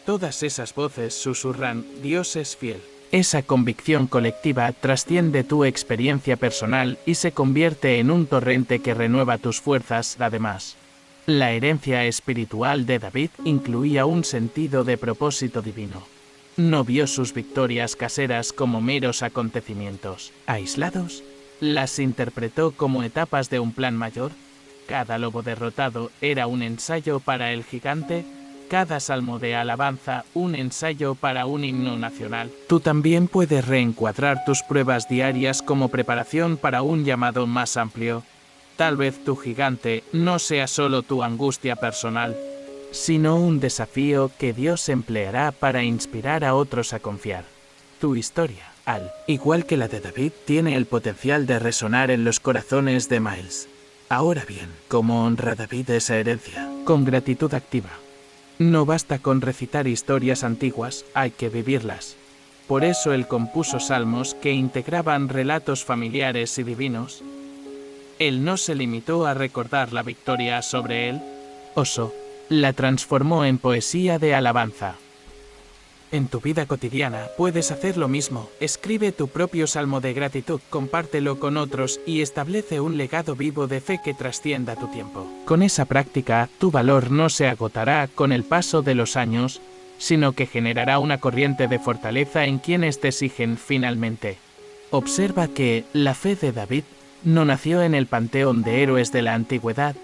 Todas esas voces susurran: Dios es fiel. Esa convicción colectiva trasciende tu experiencia personal y se convierte en un torrente que renueva tus fuerzas. Además, la herencia espiritual de David incluía un sentido de propósito divino. No vio sus victorias caseras como meros acontecimientos aislados, las interpretó como etapas de un plan mayor. Cada lobo derrotado era un ensayo para el gigante, cada salmo de alabanza un ensayo para un himno nacional. Tú también puedes reencuadrar tus pruebas diarias como preparación para un llamado más amplio. Tal vez tu gigante no sea solo tu angustia personal, sino un desafío que Dios empleará para inspirar a otros a confiar. Tu historia, al igual que la de David, tiene el potencial de resonar en los corazones de Miles. Ahora bien, ¿cómo honra David esa herencia? Con gratitud activa. No basta con recitar historias antiguas, hay que vivirlas. Por eso él compuso salmos que integraban relatos familiares y divinos. Él no se limitó a recordar la victoria sobre el oso, la transformó en poesía de alabanza. En tu vida cotidiana puedes hacer lo mismo. Escribe tu propio salmo de gratitud, compártelo con otros y establece un legado vivo de fe que trascienda tu tiempo. Con esa práctica, tu valor no se agotará con el paso de los años, sino que generará una corriente de fortaleza en quienes te siguen finalmente. Observa que la fe de David no nació en el panteón de héroes de la antigüedad,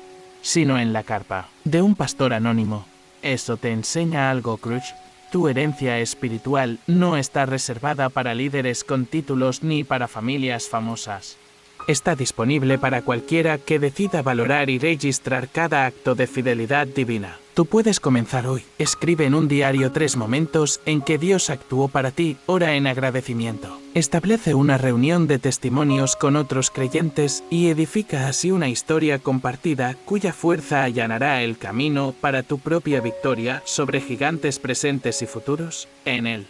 sino en la carpa de un pastor anónimo. ¿Eso te enseña algo, Crush? Tu herencia espiritual no está reservada para líderes con títulos ni para familias famosas. Está disponible para cualquiera que decida valorar y registrar cada acto de fidelidad divina. Tú puedes comenzar hoy. Escribe en un diario 3 momentos en que Dios actuó para ti. Ora en agradecimiento. Establece una reunión de testimonios con otros creyentes y edifica así una historia compartida cuya fuerza allanará el camino para tu propia victoria sobre gigantes presentes y futuros. En el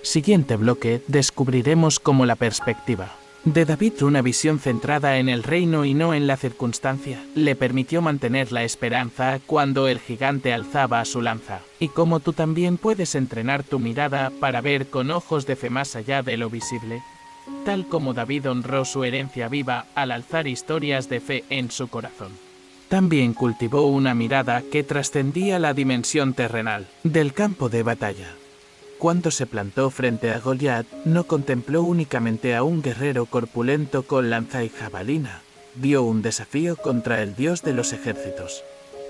siguiente bloque descubriremos cómo la perspectiva de David, una visión centrada en el reino y no en la circunstancia, le permitió mantener la esperanza cuando el gigante alzaba su lanza. Y cómo tú también puedes entrenar tu mirada para ver con ojos de fe más allá de lo visible, tal como David honró su herencia viva al alzar historias de fe en su corazón. También cultivó una mirada que trascendía la dimensión terrenal del campo de batalla. Cuando se plantó frente a Goliat, no contempló únicamente a un guerrero corpulento con lanza y jabalina, vio un desafío contra el Dios de los ejércitos.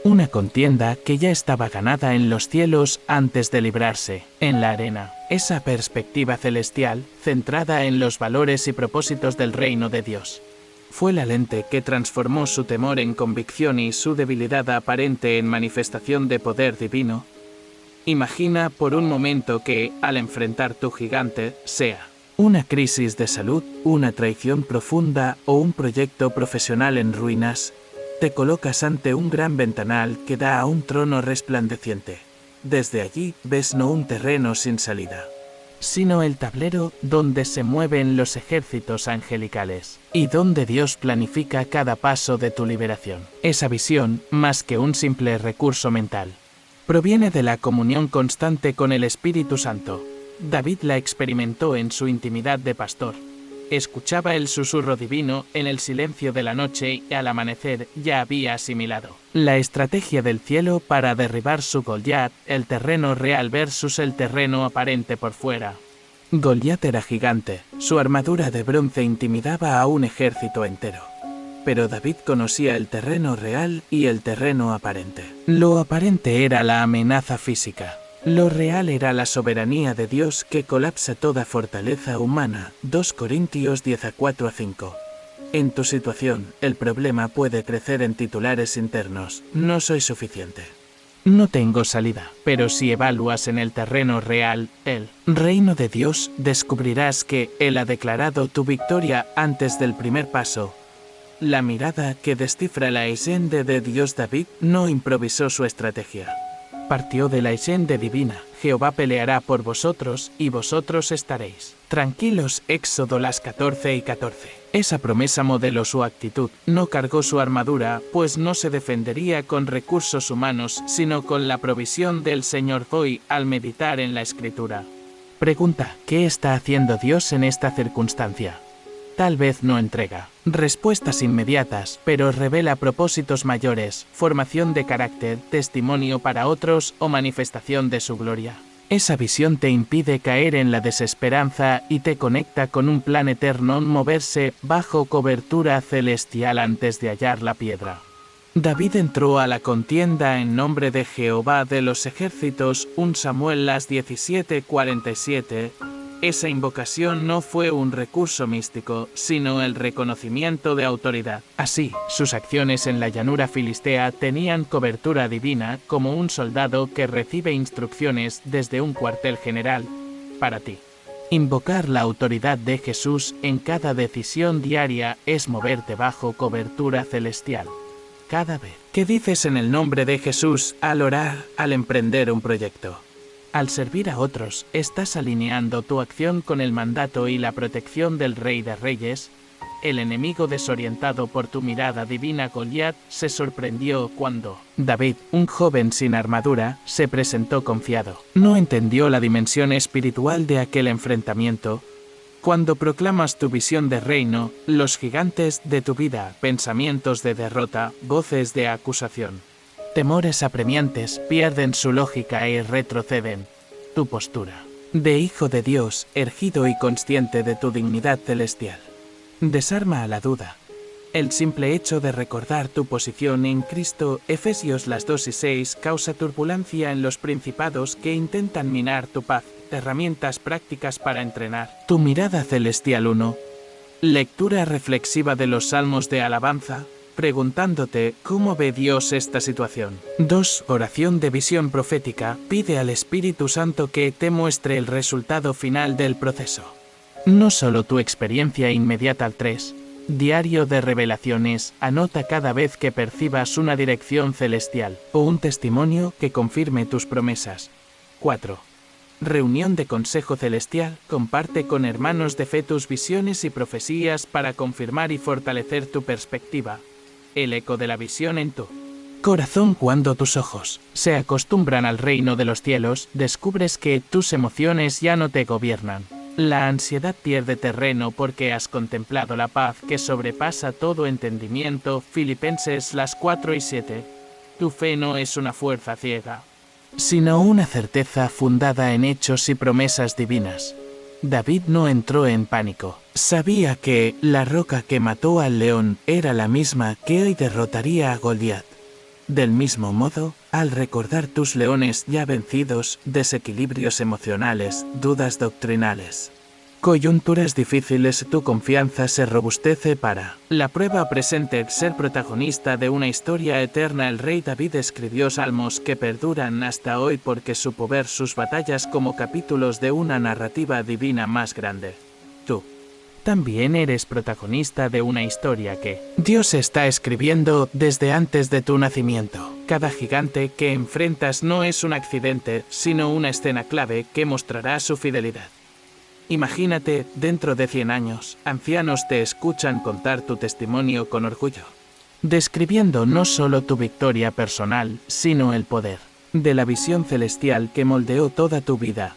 Una contienda que ya estaba ganada en los cielos antes de librarse en la arena. Esa perspectiva celestial, centrada en los valores y propósitos del reino de Dios, fue la lente que transformó su temor en convicción y su debilidad aparente en manifestación de poder divino. Imagina por un momento que, al enfrentar tu gigante, sea una crisis de salud, una traición profunda o un proyecto profesional en ruinas, te colocas ante un gran ventanal que da a un trono resplandeciente. Desde allí ves no un terreno sin salida, sino el tablero donde se mueven los ejércitos angelicales y donde Dios planifica cada paso de tu liberación. Esa visión, más que un simple recurso mental, proviene de la comunión constante con el Espíritu Santo. David la experimentó en su intimidad de pastor. Escuchaba el susurro divino en el silencio de la noche y al amanecer ya había asimilado la estrategia del cielo para derribar su Goliat, el terreno real versus el terreno aparente por fuera. Goliat era gigante, su armadura de bronce intimidaba a un ejército entero. Pero David conocía el terreno real y el terreno aparente. Lo aparente era la amenaza física. Lo real era la soberanía de Dios que colapsa toda fortaleza humana. 2 Corintios 10:4-5. En tu situación, el problema puede crecer en titulares internos. No soy suficiente. No tengo salida, pero si evalúas en el terreno real, el reino de Dios, descubrirás que Él ha declarado tu victoria antes del primer paso. La mirada que descifra la leyenda de Dios. David no improvisó su estrategia. Partió de la leyenda divina: Jehová peleará por vosotros, y vosotros estaréis tranquilos. Éxodo 14:14. Esa promesa modeló su actitud. No cargó su armadura, pues no se defendería con recursos humanos, sino con la provisión del Señor. Hoy, al meditar en la Escritura, pregunta: ¿qué está haciendo Dios en esta circunstancia? Tal vez no entrega respuestas inmediatas, pero revela propósitos mayores, formación de carácter, testimonio para otros o manifestación de su gloria. Esa visión te impide caer en la desesperanza y te conecta con un plan eterno: moverse bajo cobertura celestial antes de hallar la piedra. David entró a la contienda en nombre de Jehová de los ejércitos. 1 Samuel 17:47. Esa invocación no fue un recurso místico, sino el reconocimiento de autoridad. Así, sus acciones en la llanura filistea tenían cobertura divina, como un soldado que recibe instrucciones desde un cuartel general. Para ti, invocar la autoridad de Jesús en cada decisión diaria es moverte bajo cobertura celestial. Cada vez que dices en el nombre de Jesús al orar, al emprender un proyecto, al servir a otros, estás alineando tu acción con el mandato y la protección del Rey de Reyes. El enemigo, desorientado por tu mirada divina, Goliat, se sorprendió cuando David, un joven sin armadura, se presentó confiado. No entendió la dimensión espiritual de aquel enfrentamiento. Cuando proclamas tu visión de reino, los gigantes de tu vida, pensamientos de derrota, voces de acusación, temores apremiantes, pierden su lógica y retroceden. Tu postura de hijo de Dios, erguido y consciente de tu dignidad celestial, desarma a la duda. El simple hecho de recordar tu posición en Cristo, Efesios 2:6, causa turbulencia en los principados que intentan minar tu paz. Herramientas prácticas para entrenar tu mirada celestial. 1. Lectura reflexiva de los salmos de alabanza, preguntándote cómo ve Dios esta situación. 2. Oración de visión profética, pide al Espíritu Santo que te muestre el resultado final del proceso, no solo tu experiencia inmediata. 3. Diario de revelaciones, anota cada vez que percibas una dirección celestial o un testimonio que confirme tus promesas. 4. Reunión de consejo celestial, comparte con hermanos de fe tus visiones y profecías para confirmar y fortalecer tu perspectiva. El eco de la visión en tu corazón. Cuando tus ojos se acostumbran al reino de los cielos, descubres que tus emociones ya no te gobiernan. La ansiedad pierde terreno porque has contemplado la paz que sobrepasa todo entendimiento. Filipenses 4:7. Tu fe no es una fuerza ciega, sino una certeza fundada en hechos y promesas divinas. David no entró en pánico. Sabía que la roca que mató al león era la misma que hoy derrotaría a Goliat. Del mismo modo, al recordar tus leones ya vencidos, desequilibrios emocionales, dudas doctrinales, coyunturas difíciles, tu confianza se robustece para la prueba presente. Ser protagonista de una historia eterna. El rey David escribió salmos que perduran hasta hoy porque supo ver sus batallas como capítulos de una narrativa divina más grande. Tú también eres protagonista de una historia que Dios está escribiendo desde antes de tu nacimiento. Cada gigante que enfrentas no es un accidente, sino una escena clave que mostrará su fidelidad. Imagínate, dentro de 100 años, ancianos te escuchan contar tu testimonio con orgullo, describiendo no solo tu victoria personal, sino el poder de la visión celestial que moldeó toda tu vida.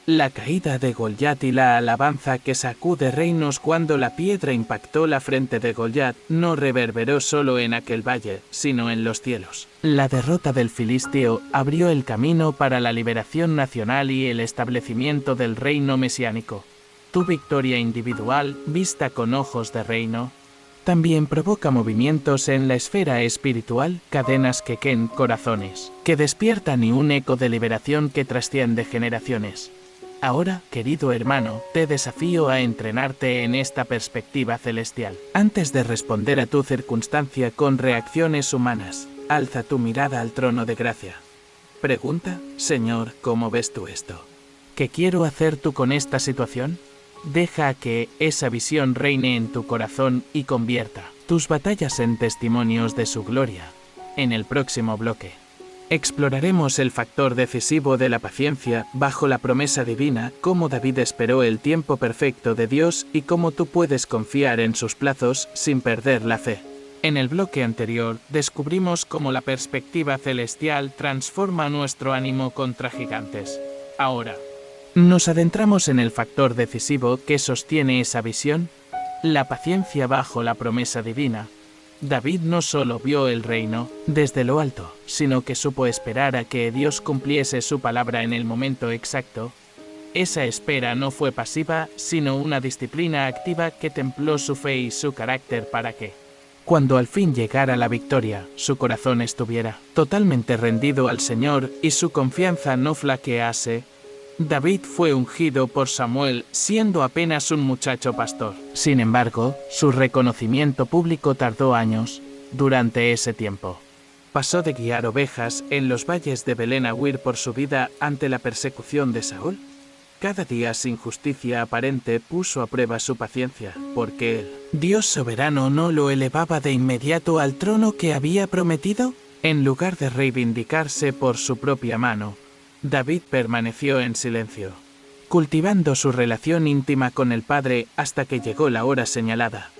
La caída de Goliat y la alabanza que sacude reinos. Cuando la piedra impactó la frente de Goliat, no reverberó solo en aquel valle, sino en los cielos. La derrota del filisteo abrió el camino para la liberación nacional y el establecimiento del reino mesiánico. Tu victoria individual, vista con ojos de reino, también provoca movimientos en la esfera espiritual, cadenas que queman corazones, que despiertan y un eco de liberación que trasciende generaciones. Ahora, querido hermano, te desafío a entrenarte en esta perspectiva celestial. Antes de responder a tu circunstancia con reacciones humanas, alza tu mirada al trono de gracia. Pregunta, Señor, ¿cómo ves tú esto? ¿Qué quiero hacer tú con esta situación? Deja que esa visión reine en tu corazón y convierta tus batallas en testimonios de su gloria. En el próximo bloque, exploraremos el factor decisivo de la paciencia bajo la promesa divina, cómo David esperó el tiempo perfecto de Dios y cómo tú puedes confiar en sus plazos sin perder la fe. En el bloque anterior, descubrimos cómo la perspectiva celestial transforma nuestro ánimo contra gigantes. Ahora, nos adentramos en el factor decisivo que sostiene esa visión, la paciencia bajo la promesa divina. David no solo vio el reino desde lo alto, sino que supo esperar a que Dios cumpliese su palabra en el momento exacto. Esa espera no fue pasiva, sino una disciplina activa que templó su fe y su carácter para que, cuando al fin llegara la victoria, su corazón estuviera totalmente rendido al Señor y su confianza no flaquease. David fue ungido por Samuel siendo apenas un muchacho pastor. Sin embargo, su reconocimiento público tardó años. Durante ese tiempo, pasó de guiar ovejas en los valles de Belén a huir por su vida ante la persecución de Saúl. Cada día sin justicia aparente puso a prueba su paciencia, porque el Dios soberano no lo elevaba de inmediato al trono que había prometido. En lugar de reivindicarse por su propia mano, David permaneció en silencio, cultivando su relación íntima con el Padre hasta que llegó la hora señalada.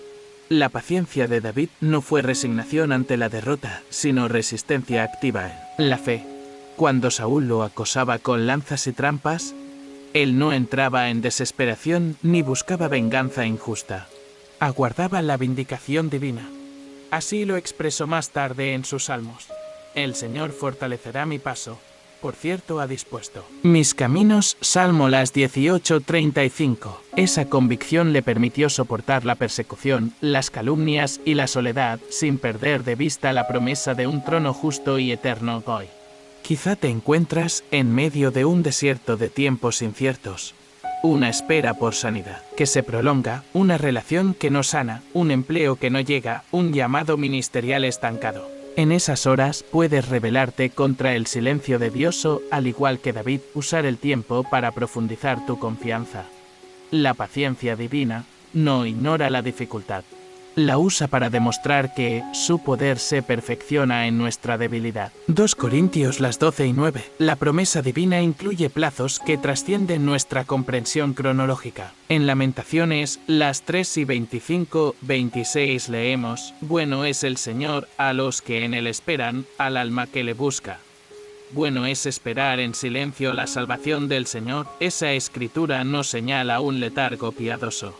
La paciencia de David no fue resignación ante la derrota, sino resistencia activa en la fe. Cuando Saúl lo acosaba con lanzas y trampas, él no entraba en desesperación ni buscaba venganza injusta. Aguardaba la vindicación divina. Así lo expresó más tarde en sus salmos. El Señor fortalecerá mi paso. Por cierto, ha dispuesto mis caminos. Salmo las 18:35. Esa convicción le permitió soportar la persecución, las calumnias y la soledad, sin perder de vista la promesa de un trono justo y eterno hoy. Quizá te encuentras en medio de un desierto de tiempos inciertos. Una espera por sanidad que se prolonga, una relación que no sana, un empleo que no llega, un llamado ministerial estancado. En esas horas puedes rebelarte contra el silencio de Dios o, al igual que David, usar el tiempo para profundizar tu confianza. La paciencia divina no ignora la dificultad. La usa para demostrar que su poder se perfecciona en nuestra debilidad. 2 Corintios las 12:9. La promesa divina incluye plazos que trascienden nuestra comprensión cronológica. En Lamentaciones las 3:25-26 leemos: Bueno es el Señor a los que en él esperan, al alma que le busca. Bueno es esperar en silencio la salvación del Señor. Esa escritura no señala un letargo piadoso,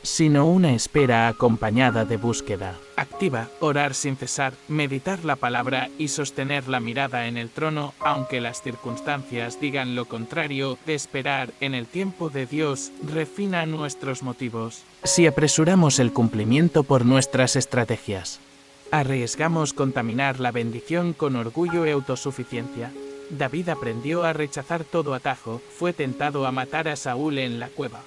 sino una espera acompañada de búsqueda activa, orar sin cesar, meditar la palabra y sostener la mirada en el trono, aunque las circunstancias digan lo contrario. De esperar en el tiempo de Dios refina nuestros motivos. Si apresuramos el cumplimiento por nuestras estrategias, arriesgamos contaminar la bendición con orgullo y autosuficiencia. David aprendió a rechazar todo atajo, fue tentado a matar a Saúl en la cueva,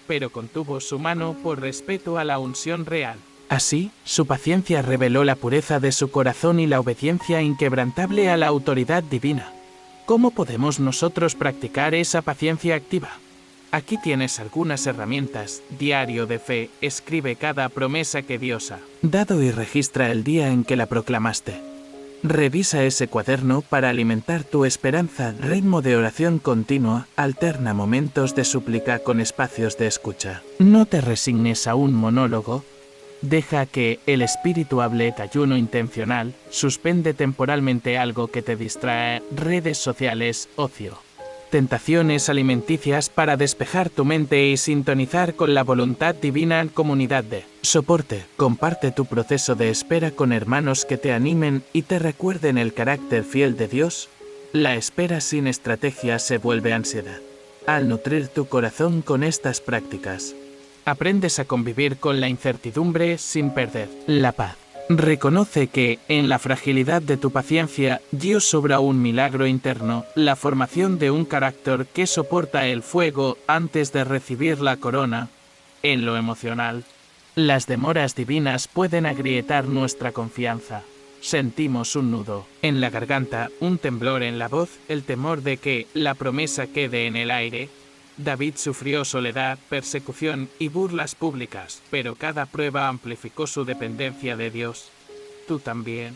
pero contuvo su mano por respeto a la unción real. Así, su paciencia reveló la pureza de su corazón y la obediencia inquebrantable a la autoridad divina. ¿Cómo podemos nosotros practicar esa paciencia activa? Aquí tienes algunas herramientas. Diario de fe. Escribe cada promesa que Dios ha dado y registra el día en que la proclamaste. Revisa ese cuaderno para alimentar tu esperanza. Ritmo de oración continua. Alterna momentos de súplica con espacios de escucha. No te resignes a un monólogo. Deja que el espíritu hable. Ayuno intencional. Suspende temporalmente algo que te distrae. Redes sociales, ocio, tentaciones alimenticias para despejar tu mente y sintonizar con la voluntad divina. Comunidad de soporte. Comparte tu proceso de espera con hermanos que te animen y te recuerden el carácter fiel de Dios. La espera sin estrategia se vuelve ansiedad. Al nutrir tu corazón con estas prácticas, aprendes a convivir con la incertidumbre sin perder la paz. Reconoce que, en la fragilidad de tu paciencia, Dios obra un milagro interno, la formación de un carácter que soporta el fuego antes de recibir la corona. En lo emocional, las demoras divinas pueden agrietar nuestra confianza. sentimos un nudo en la garganta, un temblor en la voz, el temor de que la promesa quede en el aire. David sufrió soledad, persecución y burlas públicas, pero cada prueba amplificó su dependencia de Dios. Tú también.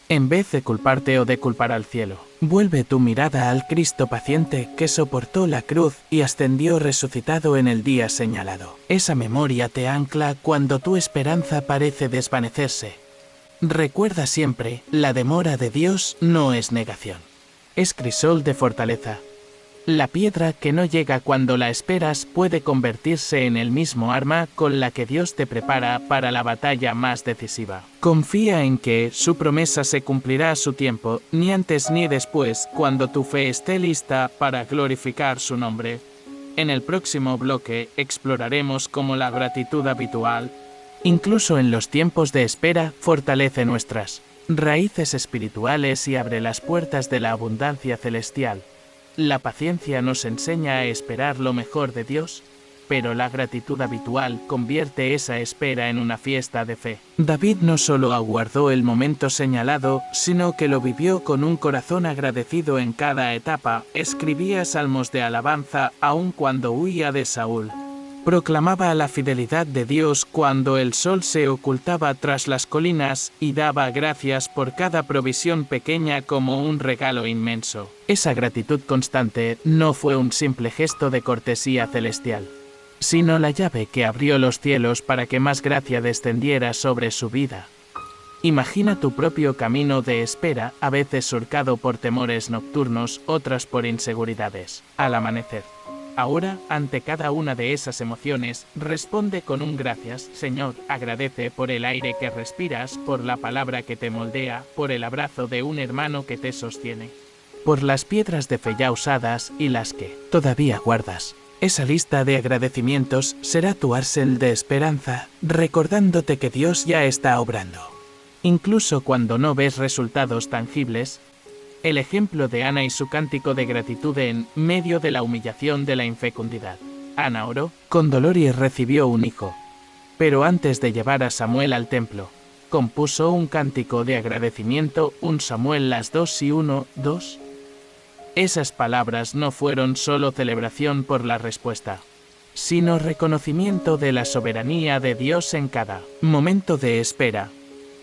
En vez de culparte o de culpar al cielo, vuelve tu mirada al Cristo paciente que soportó la cruz y ascendió resucitado en el día señalado. Esa memoria te ancla cuando tu esperanza parece desvanecerse. Recuerda siempre, la demora de Dios no es negación. Es crisol de fortaleza. La piedra que no llega cuando la esperas puede convertirse en el mismo arma con la que Dios te prepara para la batalla más decisiva. Confía en que su promesa se cumplirá a su tiempo, ni antes ni después, cuando tu fe esté lista para glorificar su nombre. En el próximo bloque exploraremos cómo la gratitud habitual, incluso en los tiempos de espera, fortalece nuestras raíces espirituales y abre las puertas de la abundancia celestial. La paciencia nos enseña a esperar lo mejor de Dios, pero la gratitud habitual convierte esa espera en una fiesta de fe. David no solo aguardó el momento señalado, sino que lo vivió con un corazón agradecido en cada etapa. Escribía salmos de alabanza aun cuando huía de Saúl. Proclamaba la fidelidad de Dios cuando el sol se ocultaba tras las colinas y daba gracias por cada provisión pequeña como un regalo inmenso. Esa gratitud constante no fue un simple gesto de cortesía celestial, sino la llave que abrió los cielos para que más gracia descendiera sobre su vida. Imagina tu propio camino de espera, a veces surcado por temores nocturnos, otras por inseguridades. Al amanecer. Ahora, ante cada una de esas emociones, responde con un gracias, Señor. Agradece por el aire que respiras, por la palabra que te moldea, por el abrazo de un hermano que te sostiene, por las piedras de fe ya usadas y las que todavía guardas. Esa lista de agradecimientos será tu ársel de esperanza, recordándote que Dios ya está obrando. Incluso cuando no ves resultados tangibles. El ejemplo de Ana y su cántico de gratitud en medio de la humillación de la infecundidad. Ana oró con dolor y recibió un hijo. Pero antes de llevar a Samuel al templo, compuso un cántico de agradecimiento, 1 Samuel las 2 y 1, 2. Esas palabras no fueron solo celebración por la respuesta, sino reconocimiento de la soberanía de Dios en cada momento de espera.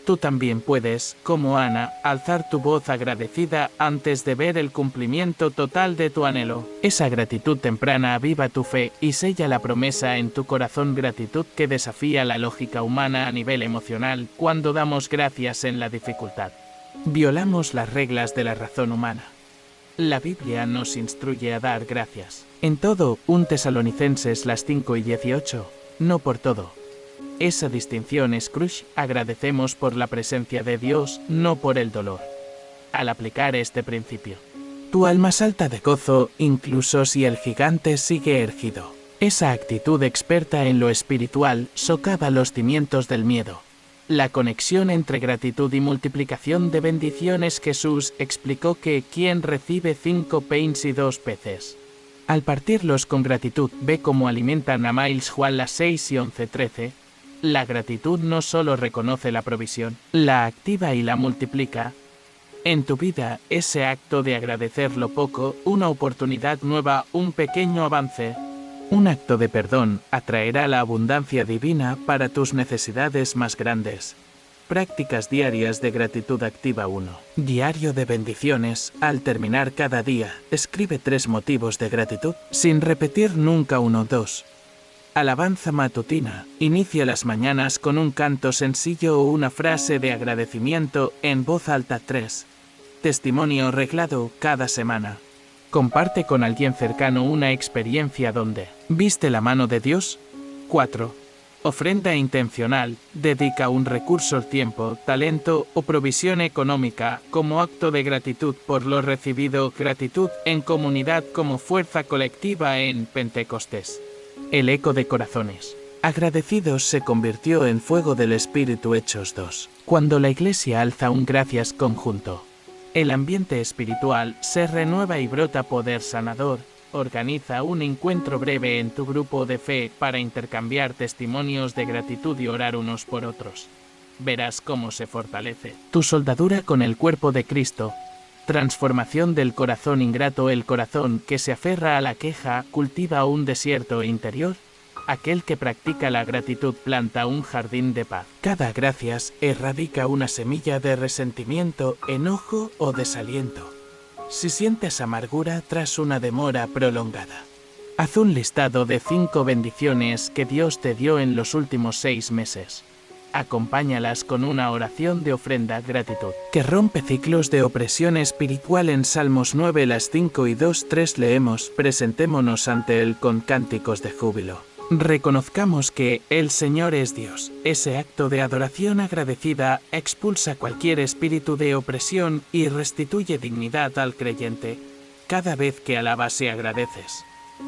Tú también puedes, como Ana, alzar tu voz agradecida antes de ver el cumplimiento total de tu anhelo. Esa gratitud temprana aviva tu fe y sella la promesa en tu corazón, gratitud que desafía la lógica humana a nivel emocional cuando damos gracias en la dificultad. Violamos las reglas de la razón humana. La Biblia nos instruye a dar gracias. En todo, 1 Tesalonicenses las 5 y 18, no por todo. Esa distinción es crucial. Agradecemos por la presencia de Dios, no por el dolor. Al aplicar este principio, tu alma salta de gozo, incluso si el gigante sigue erguido. Esa actitud experta en lo espiritual socava los cimientos del miedo. La conexión entre gratitud y multiplicación de bendiciones. Jesús explicó que quien recibe 5 panes y 2 peces, al partirlos con gratitud, ve cómo alimentan a miles. Juan las 6 y 11:13. La gratitud no solo reconoce la provisión, la activa y la multiplica. En tu vida, ese acto de agradecer lo poco, una oportunidad nueva, un pequeño avance, un acto de perdón, atraerá la abundancia divina para tus necesidades más grandes. Prácticas diarias de gratitud activa 1. Diario de bendiciones. Al terminar cada día, escribe 3 motivos de gratitud, sin repetir nunca 1 o 2. Alabanza matutina. Inicia las mañanas con un canto sencillo o una frase de agradecimiento en voz alta. 3. Testimonio reglado cada semana. Comparte con alguien cercano una experiencia donde viste la mano de Dios. 4. Ofrenda intencional. Dedica un recurso, tiempo, talento o provisión económica como acto de gratitud por lo recibido. Gratitud en comunidad como fuerza colectiva en Pentecostés. El eco de corazones agradecidos se convirtió en fuego del Espíritu. Hechos 2. Cuando la Iglesia alza un gracias conjunto, el ambiente espiritual se renueva y brota poder sanador. Organiza un encuentro breve en tu grupo de fe para intercambiar testimonios de gratitud y orar unos por otros. verás cómo se fortalece tu soldadura con el cuerpo de Cristo. Transformación del corazón ingrato. El corazón que se aferra a la queja cultiva un desierto interior. Aquel que practica la gratitud planta un jardín de paz. Cada gracias erradica una semilla de resentimiento, enojo o desaliento. Si sientes amargura tras una demora prolongada, haz un listado de 5 bendiciones que Dios te dio en los últimos 6 meses. Acompáñalas con una oración de ofrenda gratitud, que rompe ciclos de opresión espiritual. En Salmos 9, las 5 y 2-3 leemos: presentémonos ante Él con cánticos de júbilo. Reconozcamos que el Señor es Dios. Ese acto de adoración agradecida expulsa cualquier espíritu de opresión y restituye dignidad al creyente. Cada vez que alabas y agradeces,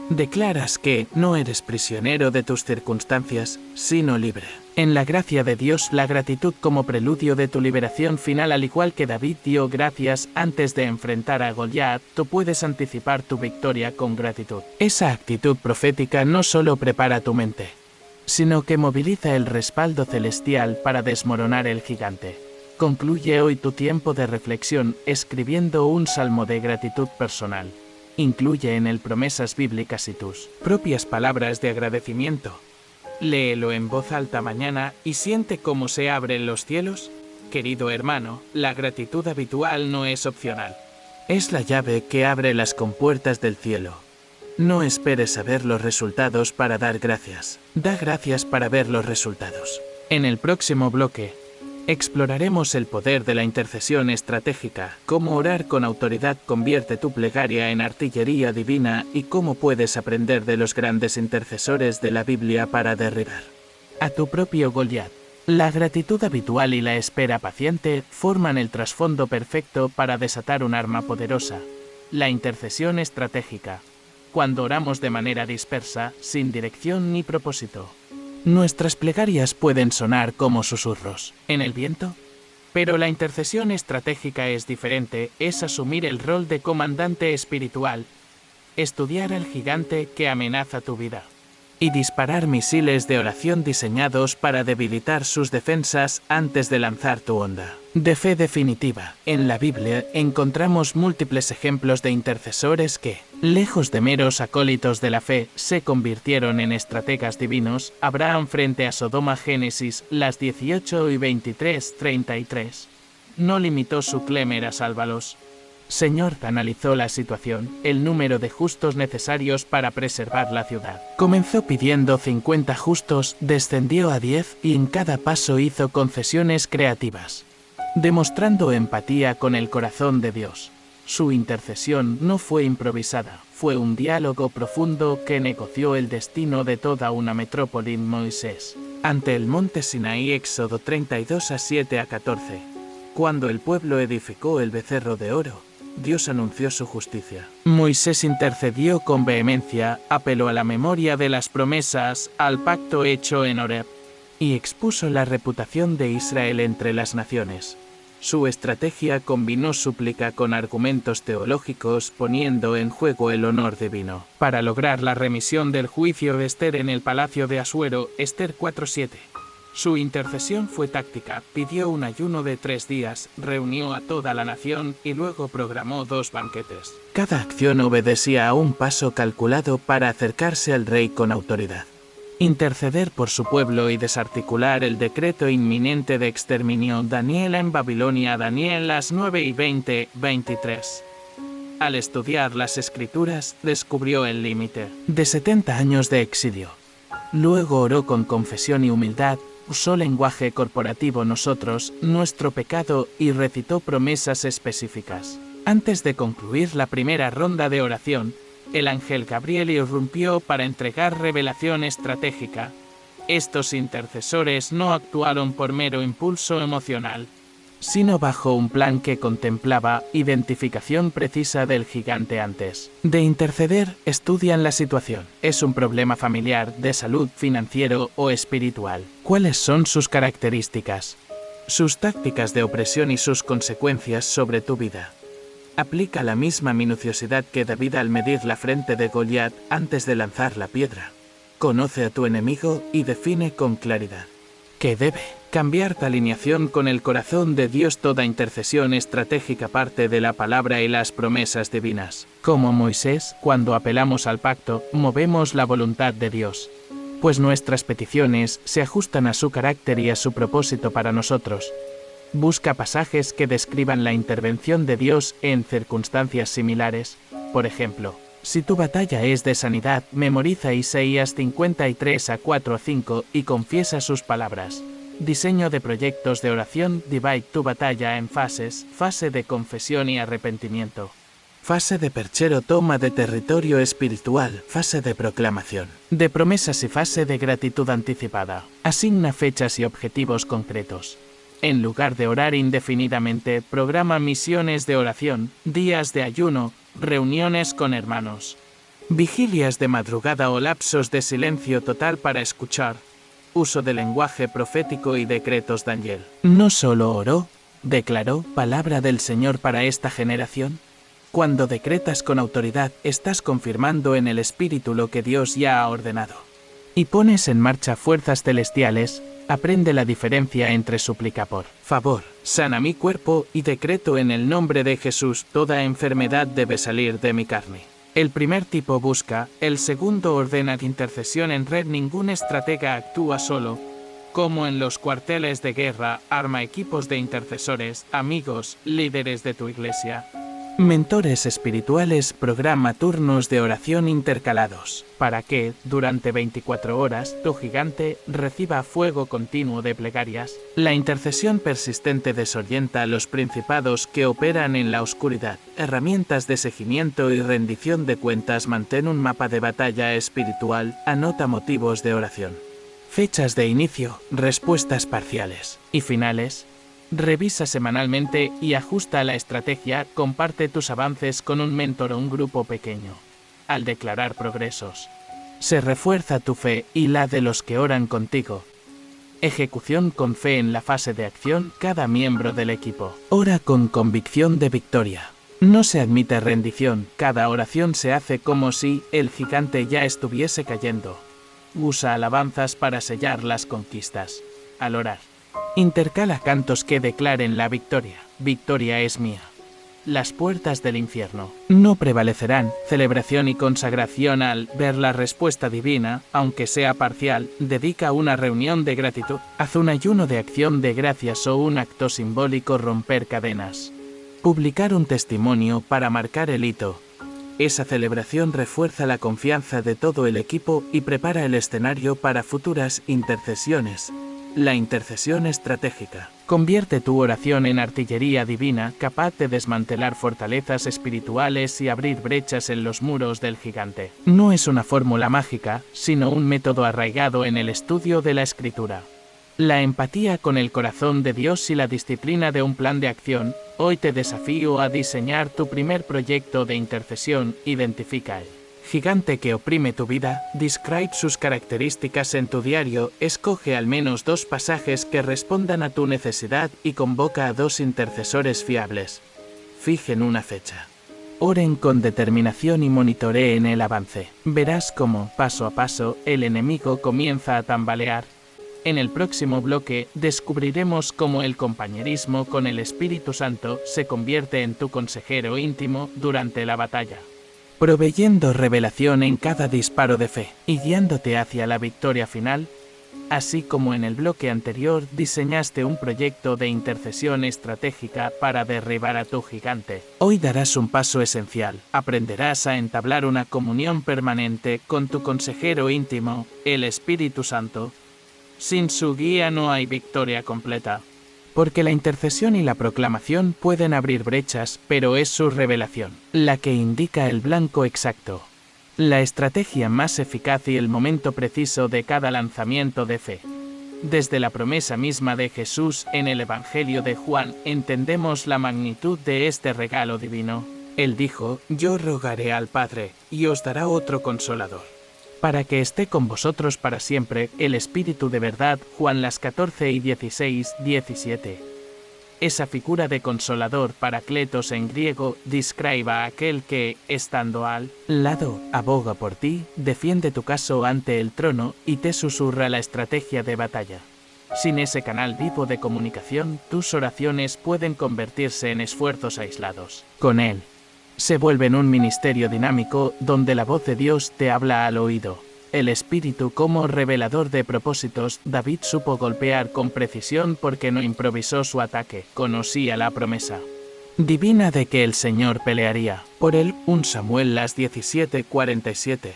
declaras que no eres prisionero de tus circunstancias, sino libre. En la gracia de Dios, la gratitud como preludio de tu liberación final. Al igual que David dio gracias antes de enfrentar a Goliat, tú puedes anticipar tu victoria con gratitud. Esa actitud profética no solo prepara tu mente, sino que moviliza el respaldo celestial para desmoronar el gigante. Concluye hoy tu tiempo de reflexión escribiendo un salmo de gratitud personal. Incluye en él promesas bíblicas y tus propias palabras de agradecimiento. Léelo en voz alta mañana y siente cómo se abren los cielos. Querido hermano, la gratitud habitual no es opcional. Es la llave que abre las compuertas del cielo. No esperes a ver los resultados para dar gracias. Da gracias para ver los resultados. En el próximo bloque, exploraremos el poder de la intercesión estratégica, cómo orar con autoridad convierte tu plegaria en artillería divina y cómo puedes aprender de los grandes intercesores de la Biblia para derribar a tu propio Goliat. La gratitud habitual y la espera paciente forman el trasfondo perfecto para desatar un arma poderosa, la intercesión estratégica. Cuando oramos de manera dispersa, sin dirección ni propósito, nuestras plegarias pueden sonar como susurros en el viento. Pero la intercesión estratégica es diferente, es asumir el rol de comandante espiritual, estudiar al gigante que amenaza tu vida y disparar misiles de oración diseñados para debilitar sus defensas antes de lanzar tu onda de fe definitiva. En la Biblia encontramos múltiples ejemplos de intercesores que, lejos de meros acólitos de la fe, se convirtieron en estrategas divinos. Abraham frente a Sodoma, Génesis, las 18 y 23-33. No limitó su clamor a sálvalos. Señor analizó la situación, el número de justos necesarios para preservar la ciudad. Comenzó pidiendo 50 justos, descendió a 10 y en cada paso hizo concesiones creativas, demostrando empatía con el corazón de Dios. Su intercesión no fue improvisada, fue un diálogo profundo que negoció el destino de toda una metrópoli. Moisés, ante el monte Sinaí, Éxodo 32 a 7 a 14. Cuando el pueblo edificó el becerro de oro, Dios anunció su justicia. Moisés intercedió con vehemencia, apeló a la memoria de las promesas, al pacto hecho en Horeb, y expuso la reputación de Israel entre las naciones. Su estrategia combinó súplica con argumentos teológicos, poniendo en juego el honor divino. Para lograr la remisión del juicio de Ester en el palacio de Asuero, Ester 4:7. Su intercesión fue táctica, pidió un ayuno de 3 días, reunió a toda la nación y luego programó 2 banquetes. Cada acción obedecía a un paso calculado para acercarse al rey con autoridad. Interceder por su pueblo y desarticular el decreto inminente de exterminio. Daniel en Babilonia, Daniel las 9 y 20-23. Al estudiar las escrituras, descubrió el límite de 70 años de exilio. Luego oró con confesión y humildad, usó lenguaje corporativo nosotros, nuestro pecado y recitó promesas específicas. Antes de concluir la primera ronda de oración, el ángel Gabriel irrumpió para entregar revelación estratégica. Estos intercesores no actuaron por mero impulso emocional, sino bajo un plan que contemplaba identificación precisa del gigante. Antes de interceder, estudian la situación. ¿Es un problema familiar, de salud, financiero o espiritual? ¿Cuáles son sus características, sus tácticas de opresión y sus consecuencias sobre tu vida? Aplica la misma minuciosidad que David al medir la frente de Goliat antes de lanzar la piedra. Conoce a tu enemigo y define con claridad que debe cambiar tu alineación con el corazón de Dios. Toda intercesión estratégica parte de la palabra y las promesas divinas. Como Moisés, cuando apelamos al pacto, movemos la voluntad de Dios, pues nuestras peticiones se ajustan a su carácter y a su propósito para nosotros. Busca pasajes que describan la intervención de Dios en circunstancias similares. Por ejemplo, si tu batalla es de sanidad, memoriza Isaías 53 a 4-5 y confiesa sus palabras. Diseño de proyectos de oración. Divide tu batalla en fases: fase de confesión y arrepentimiento, fase de perchero, toma de territorio espiritual, fase de proclamación de promesas y fase de gratitud anticipada. Asigna fechas y objetivos concretos. En lugar de orar indefinidamente, programa misiones de oración, días de ayuno, reuniones con hermanos, vigilias de madrugada o lapsos de silencio total para escuchar. Uso de lenguaje profético y decretos. Daniel no solo oró, declaró palabra del Señor para esta generación. Cuando decretas con autoridad, estás confirmando en el Espíritu lo que Dios ya ha ordenado. Y pones en marcha fuerzas celestiales. Aprende la diferencia entre súplica por favor, sana mi cuerpo, y decreto en el nombre de Jesús, toda enfermedad debe salir de mi carne. El primer tipo busca, el segundo ordena. Intercesión en red. Ningún estratega actúa solo. Como en los cuarteles de guerra, arma equipos de intercesores, amigos, líderes de tu iglesia, mentores espirituales. Programa turnos de oración intercalados, para que, durante 24 horas, tu gigante reciba fuego continuo de plegarias. La intercesión persistente desorienta a los principados que operan en la oscuridad. Herramientas de seguimiento y rendición de cuentas. Mantén un mapa de batalla espiritual. Anota motivos de oración, fechas de inicio, respuestas parciales y finales. Revisa semanalmente y ajusta la estrategia. Comparte tus avances con un mentor o un grupo pequeño. Al declarar progresos, se refuerza tu fe y la de los que oran contigo. Ejecución con fe. En la fase de acción, cada miembro del equipo ora con convicción de victoria. No se admite rendición. Cada oración se hace como si el gigante ya estuviese cayendo. Usa alabanzas para sellar las conquistas. Al orar, intercala cantos que declaren la victoria. Victoria es mía. Las puertas del infierno no prevalecerán. Celebración y consagración. Al ver la respuesta divina, aunque sea parcial, dedica una reunión de gratitud. Haz un ayuno de acción de gracias o un acto simbólico. Romper cadenas. Publicar un testimonio para marcar el hito. Esa celebración refuerza la confianza de todo el equipo y prepara el escenario para futuras intercesiones. La intercesión estratégica. Convierte tu oración en artillería divina, capaz de desmantelar fortalezas espirituales y abrir brechas en los muros del gigante. No es una fórmula mágica, sino un método arraigado en el estudio de la Escritura, la empatía con el corazón de Dios y la disciplina de un plan de acción. Hoy te desafío a diseñar tu primer proyecto de intercesión. Identifica el gigante que oprime tu vida. Describe sus características en tu diario. Escoge al menos 2 pasajes que respondan a tu necesidad y convoca a 2 intercesores fiables. Fijen una fecha. Oren con determinación y monitoreen el avance. Verás cómo, paso a paso, el enemigo comienza a tambalear. En el próximo bloque, descubriremos cómo el compañerismo con el Espíritu Santo se convierte en tu consejero íntimo durante la batalla, proveyendo revelación en cada disparo de fe y guiándote hacia la victoria final. Así como en el bloque anterior diseñaste un proyecto de intercesión estratégica para derribar a tu gigante, hoy darás un paso esencial. Aprenderás a entablar una comunión permanente con tu consejero íntimo, el Espíritu Santo. Sin su guía no hay victoria completa. Porque la intercesión y la proclamación pueden abrir brechas, pero es su revelación la que indica el blanco exacto, la estrategia más eficaz y el momento preciso de cada lanzamiento de fe. Desde la promesa misma de Jesús en el Evangelio de Juan, entendemos la magnitud de este regalo divino. Él dijo: «Yo rogaré al Padre, y os dará otro Consolador, para que esté con vosotros para siempre, el Espíritu de verdad». Juan 14 y 16-17. Esa figura de consolador, paracletos en griego, describe a aquel que, estando al lado, aboga por ti, defiende tu caso ante el trono y te susurra la estrategia de batalla. Sin ese canal vivo de comunicación, tus oraciones pueden convertirse en esfuerzos aislados. Con él, se vuelven un ministerio dinámico donde la voz de Dios te habla al oído. El Espíritu como revelador de propósitos, David supo golpear con precisión porque no improvisó su ataque, conocía la promesa divina de que el Señor pelearía por él. 1 Samuel 17:47.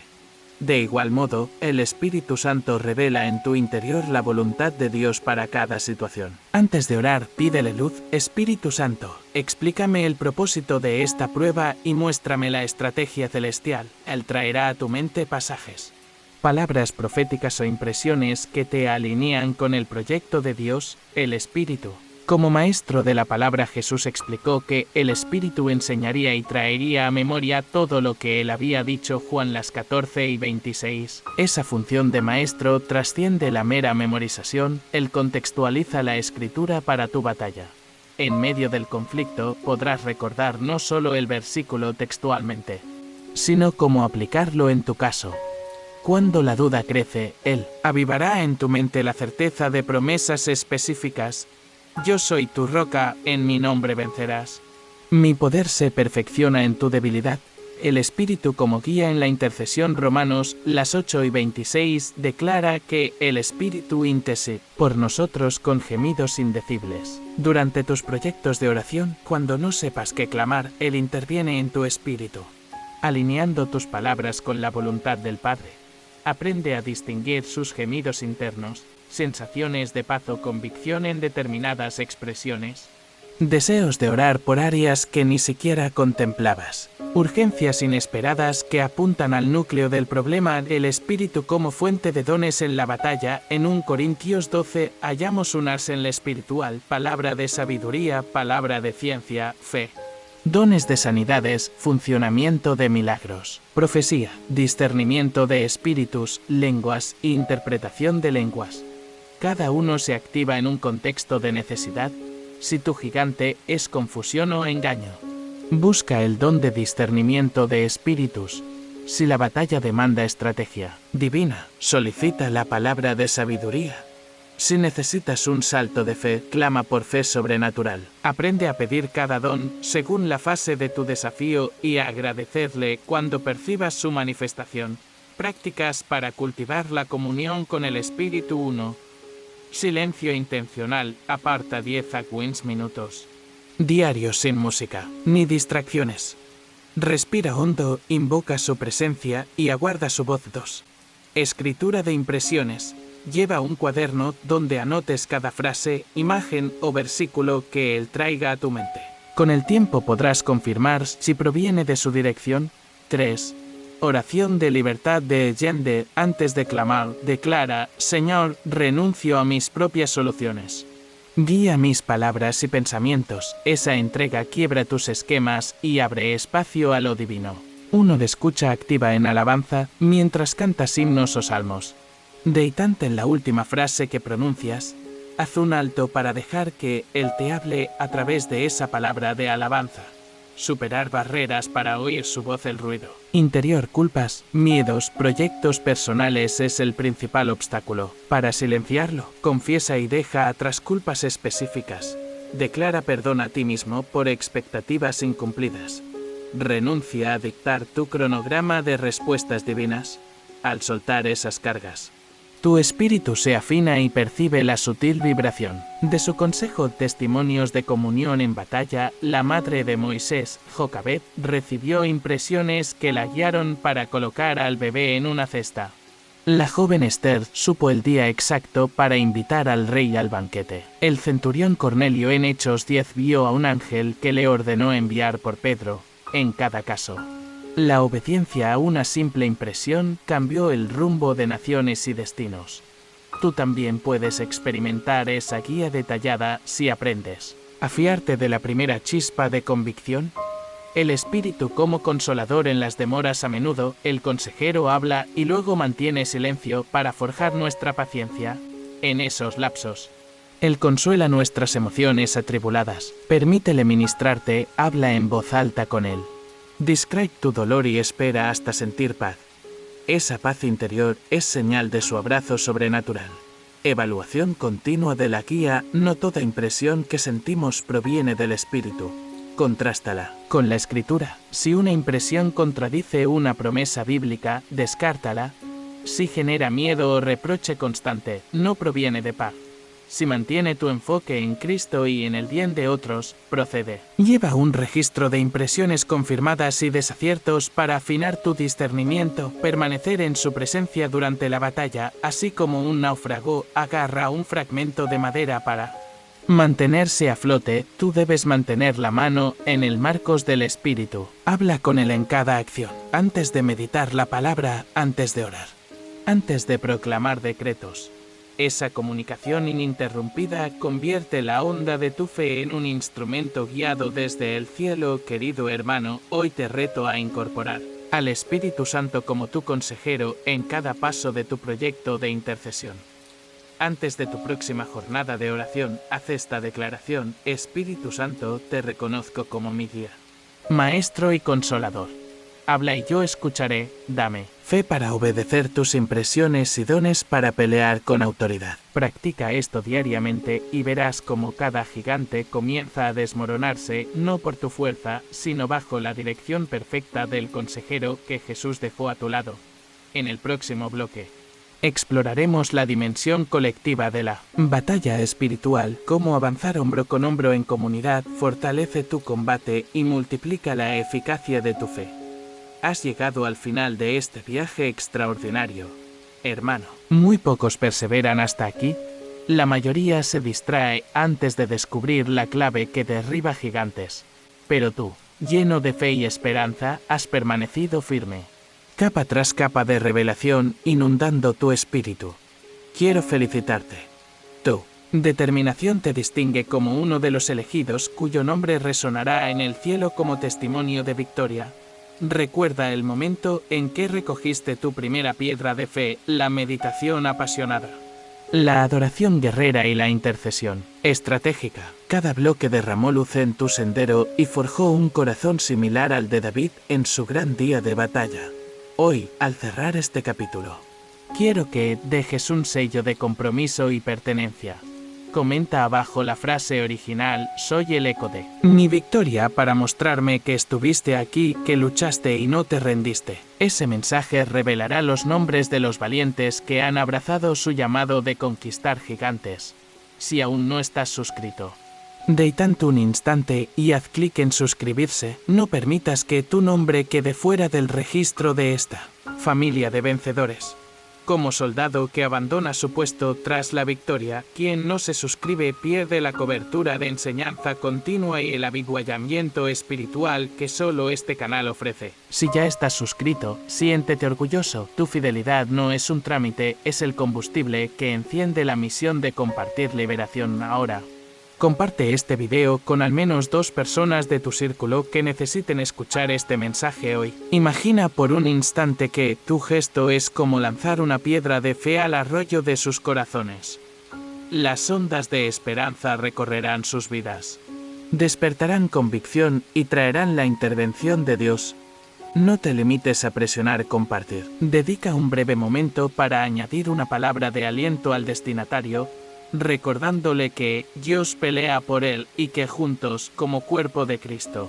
De igual modo, el Espíritu Santo revela en tu interior la voluntad de Dios para cada situación. Antes de orar, pídele luz. Espíritu Santo, explícame el propósito de esta prueba y muéstrame la estrategia celestial. Él traerá a tu mente pasajes, palabras proféticas o impresiones que te alinean con el proyecto de Dios, el Espíritu. Como maestro de la palabra, Jesús explicó que el Espíritu enseñaría y traería a memoria todo lo que él había dicho. Juan 14:26. Esa función de maestro trasciende la mera memorización, él contextualiza la escritura para tu batalla. En medio del conflicto podrás recordar no solo el versículo textualmente, sino cómo aplicarlo en tu caso. Cuando la duda crece, él avivará en tu mente la certeza de promesas específicas. Yo soy tu roca, en mi nombre vencerás. Mi poder se perfecciona en tu debilidad. El Espíritu como guía en la intercesión. Romanos 8:26 declara que el Espíritu intercede por nosotros con gemidos indecibles. Durante tus proyectos de oración, cuando no sepas qué clamar, Él interviene en tu espíritu, alineando tus palabras con la voluntad del Padre. Aprende a distinguir sus gemidos internos, sensaciones de paz o convicción en determinadas expresiones. Deseos de orar por áreas que ni siquiera contemplabas. Urgencias inesperadas que apuntan al núcleo del problema. El Espíritu como fuente de dones en la batalla. En 1 Corintios 12 hallamos un arsenal espiritual, palabra de sabiduría, palabra de ciencia, fe, dones de sanidades, funcionamiento de milagros, profecía, discernimiento de espíritus, lenguas e interpretación de lenguas. Cada uno se activa en un contexto de necesidad. Si tu gigante es confusión o engaño, busca el don de discernimiento de espíritus. Si la batalla demanda estrategia divina, solicita la palabra de sabiduría. Si necesitas un salto de fe, clama por fe sobrenatural. Aprende a pedir cada don según la fase de tu desafío y a agradecerle cuando percibas su manifestación. Prácticas para cultivar la comunión con el Espíritu. 1. Silencio intencional, aparta 10 a 15 minutos. Diario sin música, ni distracciones. Respira hondo, invoca su presencia y aguarda su voz. 2. Escritura de impresiones. Lleva un cuaderno donde anotes cada frase, imagen o versículo que él traiga a tu mente. Con el tiempo podrás confirmar si proviene de su dirección. 3. Oración de libertad de Allende. Antes de clamar, declara: Señor, renuncio a mis propias soluciones. Guía mis palabras y pensamientos. Esa entrega quiebra tus esquemas y abre espacio a lo divino. 1. De escucha activa en alabanza, mientras cantas himnos o salmos. Deitante en la última frase que pronuncias, haz un alto para dejar que Él te hable a través de esa palabra de alabanza. Superar barreras para oír su voz. El ruido interior, culpas, miedos, proyectos personales es el principal obstáculo. Para silenciarlo, confiesa y deja atrás culpas específicas. Declara perdón a ti mismo por expectativas incumplidas. Renuncia a dictar tu cronograma de respuestas divinas. Al soltar esas cargas, tu espíritu se afina y percibe la sutil vibración de su consejo. Testimonios de comunión en batalla. La madre de Moisés, Jocabed, recibió impresiones que la guiaron para colocar al bebé en una cesta. La joven Esther supo el día exacto para invitar al rey al banquete. El centurión Cornelio en Hechos 10 vio a un ángel que le ordenó enviar por Pedro. En cada caso, la obediencia a una simple impresión cambió el rumbo de naciones y destinos. Tú también puedes experimentar esa guía detallada si aprendes a fiarte de la primera chispa de convicción. El Espíritu como consolador en las demoras. A menudo, el consejero habla y luego mantiene silencio para forjar nuestra paciencia. En esos lapsos, Él consuela nuestras emociones atribuladas. Permítele ministrarte, habla en voz alta con Él. Describe tu dolor y espera hasta sentir paz. Esa paz interior es señal de su abrazo sobrenatural. Evaluación continua de la guía. No toda impresión que sentimos proviene del espíritu. Contrástala con la escritura. Si una impresión contradice una promesa bíblica, descártala. Si genera miedo o reproche constante, no proviene de paz. Si mantiene tu enfoque en Cristo y en el bien de otros, procede. Lleva un registro de impresiones confirmadas y desaciertos para afinar tu discernimiento, permanecer en su presencia durante la batalla, así como un náufrago agarra un fragmento de madera para mantenerse a flote. Tú debes mantener la mano en el marcos del Espíritu. Habla con él en cada acción, antes de meditar la palabra, antes de orar, antes de proclamar decretos. Esa comunicación ininterrumpida convierte la onda de tu fe en un instrumento guiado desde el cielo. Querido hermano, hoy te reto a incorporar al Espíritu Santo como tu consejero en cada paso de tu proyecto de intercesión. Antes de tu próxima jornada de oración, haz esta declaración: Espíritu Santo, te reconozco como mi guía, Maestro y Consolador. Habla y yo escucharé. Dame fe para obedecer tus impresiones y dones para pelear con autoridad. Practica esto diariamente y verás cómo cada gigante comienza a desmoronarse, no por tu fuerza, sino bajo la dirección perfecta del consejero que Jesús dejó a tu lado. En el próximo bloque exploraremos la dimensión colectiva de la batalla espiritual, cómo avanzar hombro con hombro en comunidad, fortalece tu combate y multiplica la eficacia de tu fe. Has llegado al final de este viaje extraordinario, hermano. Muy pocos perseveran hasta aquí. La mayoría se distrae antes de descubrir la clave que derriba gigantes. Pero tú, lleno de fe y esperanza, has permanecido firme. Capa tras capa de revelación, inundando tu espíritu. Quiero felicitarte. Tu determinación te distingue como uno de los elegidos cuyo nombre resonará en el cielo como testimonio de victoria. Recuerda el momento en que recogiste tu primera piedra de fe, la meditación apasionada, la adoración guerrera y la intercesión estratégica. Cada bloque derramó luz en tu sendero y forjó un corazón similar al de David en su gran día de batalla. Hoy, al cerrar este capítulo, quiero que dejes un sello de compromiso y pertenencia. Comenta abajo la frase original: soy el eco de mi victoria, para mostrarme que estuviste aquí, que luchaste y no te rendiste. Ese mensaje revelará los nombres de los valientes que han abrazado su llamado de conquistar gigantes. Si aún no estás suscrito, detente un instante y haz clic en suscribirse. No permitas que tu nombre quede fuera del registro de esta familia de vencedores. Como soldado que abandona su puesto tras la victoria, quien no se suscribe pierde la cobertura de enseñanza continua y el avituallamiento espiritual que solo este canal ofrece. Si ya estás suscrito, siéntete orgulloso. Tu fidelidad no es un trámite, es el combustible que enciende la misión de compartir liberación ahora. Comparte este video con al menos 2 personas de tu círculo que necesiten escuchar este mensaje hoy. Imagina por un instante que tu gesto es como lanzar una piedra de fe al arroyo de sus corazones. Las ondas de esperanza recorrerán sus vidas, despertarán convicción y traerán la intervención de Dios. No te limites a presionar compartir. Dedica un breve momento para añadir una palabra de aliento al destinatario, recordándole que Dios pelea por él y que juntos, como cuerpo de Cristo,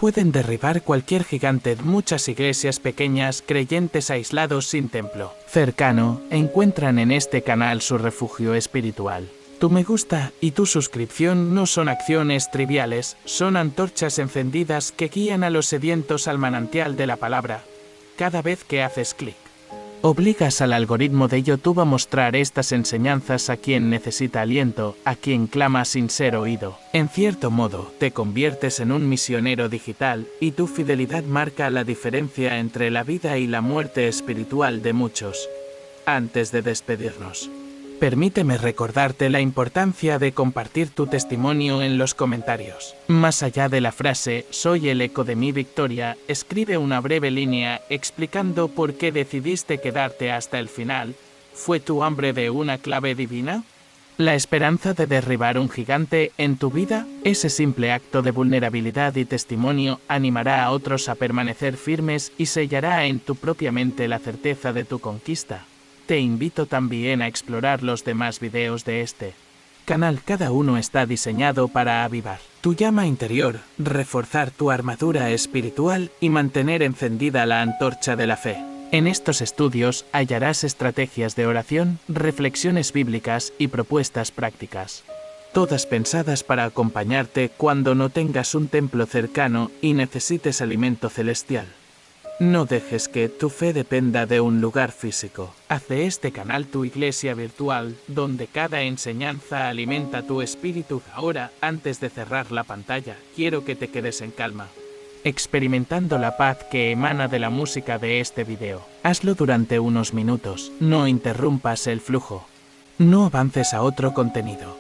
pueden derribar cualquier gigante. Muchas iglesias pequeñas, creyentes aislados sin templo cercano, encuentran en este canal su refugio espiritual. Tu me gusta y tu suscripción no son acciones triviales, son antorchas encendidas que guían a los sedientos al manantial de la palabra. Cada vez que haces clic, obligas al algoritmo de YouTube a mostrar estas enseñanzas a quien necesita aliento, a quien clama sin ser oído. En cierto modo, te conviertes en un misionero digital, y tu fidelidad marca la diferencia entre la vida y la muerte espiritual de muchos. Antes de despedirnos, permíteme recordarte la importancia de compartir tu testimonio en los comentarios. Más allá de la frase «soy el eco de mi victoria», escribe una breve línea explicando por qué decidiste quedarte hasta el final. ¿Fue tu hambre de una clave divina? ¿La esperanza de derribar un gigante en tu vida? Ese simple acto de vulnerabilidad y testimonio animará a otros a permanecer firmes y sellará en tu propia mente la certeza de tu conquista. Te invito también a explorar los demás videos de este canal. Cada uno está diseñado para avivar tu llama interior, reforzar tu armadura espiritual y mantener encendida la antorcha de la fe. En estos estudios hallarás estrategias de oración, reflexiones bíblicas y propuestas prácticas, todas pensadas para acompañarte cuando no tengas un templo cercano y necesites alimento celestial. No dejes que tu fe dependa de un lugar físico. Haz de este canal tu iglesia virtual, donde cada enseñanza alimenta tu espíritu. Ahora, antes de cerrar la pantalla, quiero que te quedes en calma, experimentando la paz que emana de la música de este video. Hazlo durante unos minutos, no interrumpas el flujo. No avances a otro contenido.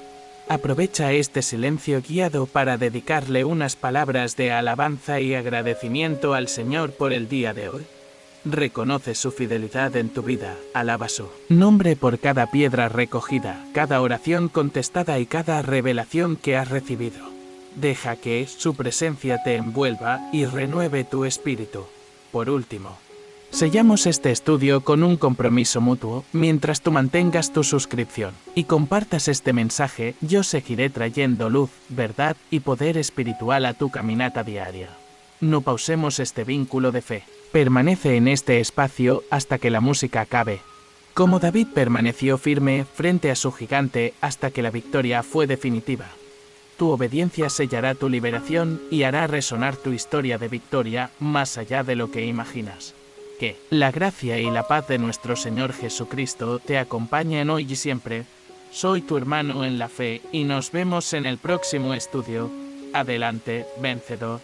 Aprovecha este silencio guiado para dedicarle unas palabras de alabanza y agradecimiento al Señor por el día de hoy. Reconoce su fidelidad en tu vida, alaba su nombre por cada piedra recogida, cada oración contestada y cada revelación que has recibido. Deja que su presencia te envuelva y renueve tu espíritu. Por último, sellamos este estudio con un compromiso mutuo. Mientras tú mantengas tu suscripción y compartas este mensaje, yo seguiré trayendo luz, verdad y poder espiritual a tu caminata diaria. No pausemos este vínculo de fe. Permanece en este espacio hasta que la música acabe. Como David permaneció firme frente a su gigante hasta que la victoria fue definitiva. Tu obediencia sellará tu liberación y hará resonar tu historia de victoria más allá de lo que imaginas. Que la gracia y la paz de nuestro Señor Jesucristo te acompañen hoy y siempre. Soy tu hermano en la fe y nos vemos en el próximo estudio. Adelante, vencedor.